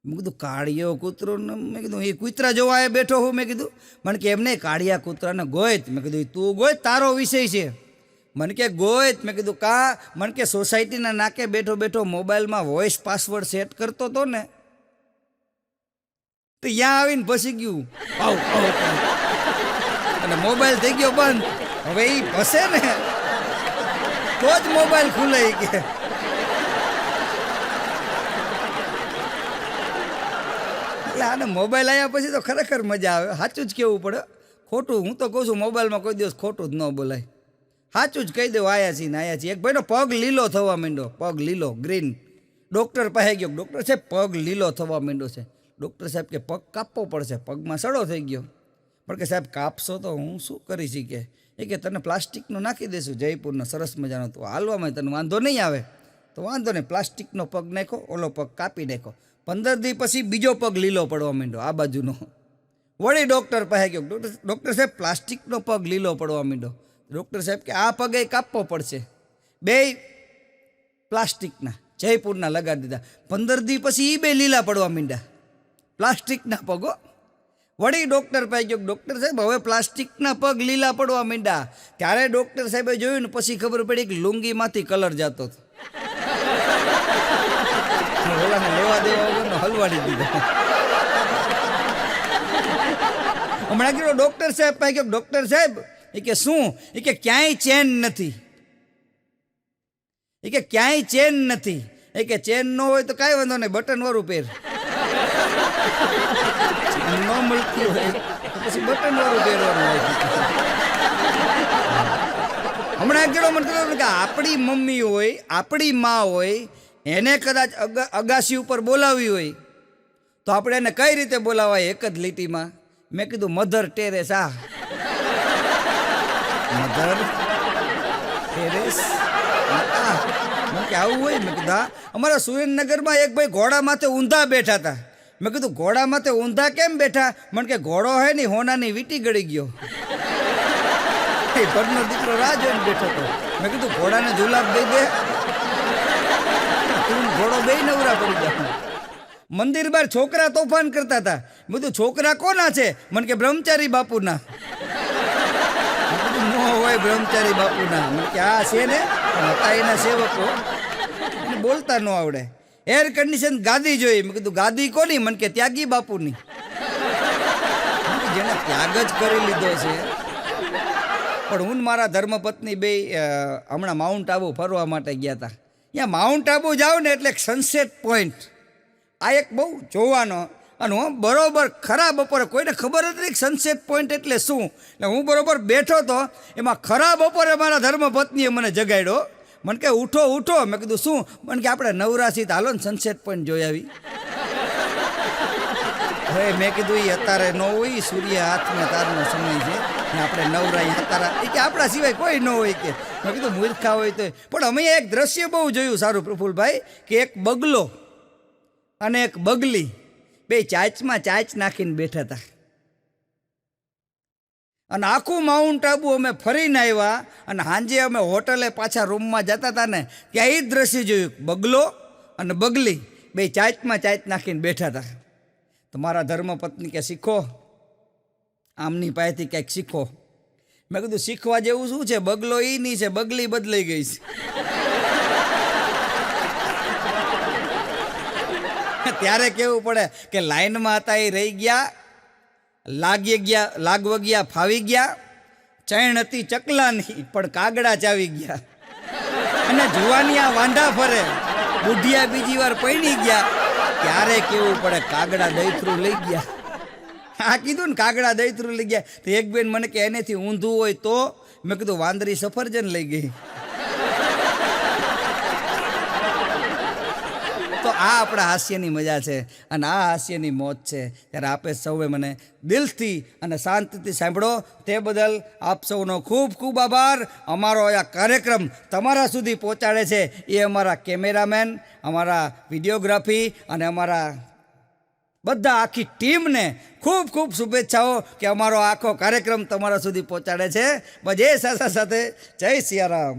Speaker 1: મેં કીધું કાળિયો કૂતરો? મેં કીધું એ કૂતરા જોવા એ બેઠો હું? મેં કીધું મને કે એમને કાળિયા કૂતરાને ગોયત. મેં કીધું તું ગોયત, તારો વિષય છે. મને કે ગોયત. મેં કીધું કા? મને કે સોસાયટીના નાકે બેઠો બેઠો મોબાઈલમાં વોઇસ પાસવર્ડ સેટ કરતો હતો ને તો ત્યાં આવીને ફસી ગયું અને મોબાઈલ થઈ ગયો બંધ. હવે એ ફસે ને તો જ મોબાઈલ ખુલે કે. એટલે આને મોબાઈલ આવ્યા પછી તો ખરેખર મજા આવે. સાચું જ કહેવું પડે, ખોટું હું તો કહું છું. મોબાઈલમાં કોઈ દિવસ ખોટું જ ન બોલાય. સાચું જ કહી દઉં. આયા છીએ ને આયા છીએ. એક ભાઈનો પગ લીલો થવા માંડ્યો, પગ લીલો ગ્રીન. ડૉક્ટર પાસે ગયો, ડૉક્ટર સાહેબ પગ લીલો થવા માંડ્યો છે. ડૉક્ટર સાહેબ કે પગ કાપવો પડશે, પગમાં સડો થઈ ગયો. પણ કે સાહેબ કાપશો તો હું શું કરી શીખે? એ કે તને પ્લાસ્ટિકનો નાખી દઈશું જયપુરનો સરસ મજાનો, તો હાલવામાં તને વાંધો નહીં આવે. તો વાંધો નહીં, પ્લાસ્ટિકનો પગ નાખો, ઓલો પગ કાપી નાખો. 15 દી પછી બીજો પગ લીલો પડવા માંડ્યો આ બાજુનો. વળી ડૉક્ટર પાસે ગયો, ડૉક્ટર સાહેબ પ્લાસ્ટિકનો પગ લીલો પડવા માંડ્યો. ડૉક્ટર સાહેબ કે આ પગે કાપવો પડશે. 2 પ્લાસ્ટિકના જયપુરના લગાડી દીધા. 15 દી પછી એ 2 લીલા પડવા માંડ્યા, પ્લાસ્ટિકના પગો. વળી ડૉક્ટર પાસે ગયો, ડૉક્ટર સાહેબ હવે પ્લાસ્ટિકના પગ લીલા પડવા માંડ્યા. ત્યારે ડૉક્ટર સાહેબે જોયું ને પછી ખબર પડી કે લુંગીમાંથી કલર જતો હતો. ઓલાને લેવા દેવા વગરનો હલવાડી દીધો. હમણાં કીધું ડૉક્ટર સાહેબ પાસે ગયો, ડૉક્ટર સાહેબ એ કે શું? એ કે ક્યાંય ચેન નથી. એ કે ક્યાંય ચેન નથી. એ કે ચેન ન હોય તો કાંઈ વાંધો નહીં, બટન વાળું પહેર. ન મળતી હોય તો પછી બટન વાળું પહેરવાનું હોય. હમણાં એક જણો મને કહેતો હતો કે આપણી મમ્મી હોય, આપણી માં હોય, એને કદાચ અગાસી ઉપર બોલાવી હોય તો આપણે એને કઈ રીતે બોલાવાય એક જ લીટીમાં? મેં કીધું મધર ટેરેસા. મધર ટેરેસ કે આવું હોય? મેં કીધું હા. અમારા સુરેન્દ્રનગરમાં એક ભાઈ ઘોડા માથે ઊંધા બેઠા હતા. મેં કીધું ઘોડા માથે ઊંધા કેમ બેઠા? મને કે ઘોડો હે ને હોનાની વીટી ગળી ગયો. ભરનો દીકરો રાહ જોઈને બેઠો હતો. મેં કીધું ઘોડાને જુલાબ દઈ દે, તું ઘોડો બે નવરા પડી જાય. મંદિર બહાર છોકરા તોફાન કરતા હતા. મેં કીધું છોકરા કોના છે? મને કે બ્રહ્મચારી બાપુના. નો હોય બ્રહ્મચારી બાપુના. મને કે આ છે ને હતા એના સેવકો, એને બોલતા ન આવડે. એર કન્ડિશન ગાદી જોઈ. મેં કીધું ગાદી કોની? મને કે ત્યાગી બાપુની. જેને ત્યાગ જ કરી લીધો છે. પણ હું મારા ધર્મપત્ની બે હમણાં માઉન્ટ આબુ ફરવા માટે ગયા હતા. ત્યાં માઉન્ટ આબુ જાઓ ને એટલે એક સનસેટ પોઈન્ટ, આ એક બહુ જોવાનો. અને હું બરોબર ખરા બપોરે, કોઈને ખબર જ નહીં સનસેટ પોઈન્ટ એટલે શું. એટલે હું બરોબર બેઠો હતો, એમાં ખરા બપોરે મારા ધર્મપત્નીએ મને જગાડ્યો. મને કે ઉઠો ઉઠો. મેં કીધું શું? મને કે આપણે નવરાશી હાલો ને સનસેટ પોઈન્ટ જોઈ આવી. હવે મેં કીધું એ અત્યારે ન હોય, સૂર્ય હાથમાં તારનો સમય છે, આપણે નવરાઈ અત્યારે એ કે આપણા સિવાય કોઈ ન હોય કે. મેં કીધું મૂર્ખા હોય તો. પણ અમે એક દ્રશ્ય બહુ જોયું સારું પ્રફુલભાઈ, કે એક બગલો અને એક બગલી બે ચાંચમાં ચાંચ નાખીને બેઠા હતા. અને આખું માઉન્ટ આબુ અમે ફરીને આવ્યા અને સાંજે અમે હોટલે પાછા રૂમમાં જતા હતા ને ત્યાં એ જ દ્રશ્ય જોયું. બગલો અને બગલી બે ચાંચમાં ચાંચ નાખીને બેઠા હતા. તો મારા ધર્મપત્ની કે શીખો, આમની પાસેથી કંઈક શીખો. મેં કીધું શીખવા જેવું શું છે? બગલો એ નહીં છે, બગલી બદલાઈ ગઈ છે. ત્યારે કેવું પડે કે લાઈનમાં હતા એ રહી ગયા, લાગવા ગયા ફાવી ગયા, ચૈણ હતી ચકલાની પણ કાગડા ચાવી ગયા. અને જુવાનિયા વાંઢા ફરે, બુઢિયા બીજી વાર પૈણી ગયા. ત્યારે કેવું પડે કાગડા દહીથરું લઈ ગયા. હા કીધું ને કાગડા દહીથરું લઈ ગયા. તો એક બેન મને કે એનેથી ઊંધું હોય તો? મેં કીધું વાંદરી સફરજન લઈ ગઈ. તો આ આપણા હાસ્યની મજા છે અને આ હાસ્યની મોજ છે. ત્યારે આપે સૌએ મને દિલથી અને શાંતિથી સાંભળો તે બદલ આપ સૌનો ખૂબ ખૂબ આભાર. અમારો આ કાર્યક્રમ તમારા સુધી પહોંચાડે છે એ અમારા કેમેરામેન, અમારા વિડીયોગ્રાફી અને અમારા બધા આખી ટીમને ખૂબ ખૂબ શુભેચ્છાઓ કે અમારો આખો કાર્યક્રમ તમારા સુધી પહોંચાડે છે. બસ એ સાથે સાથે જય સિયારામ.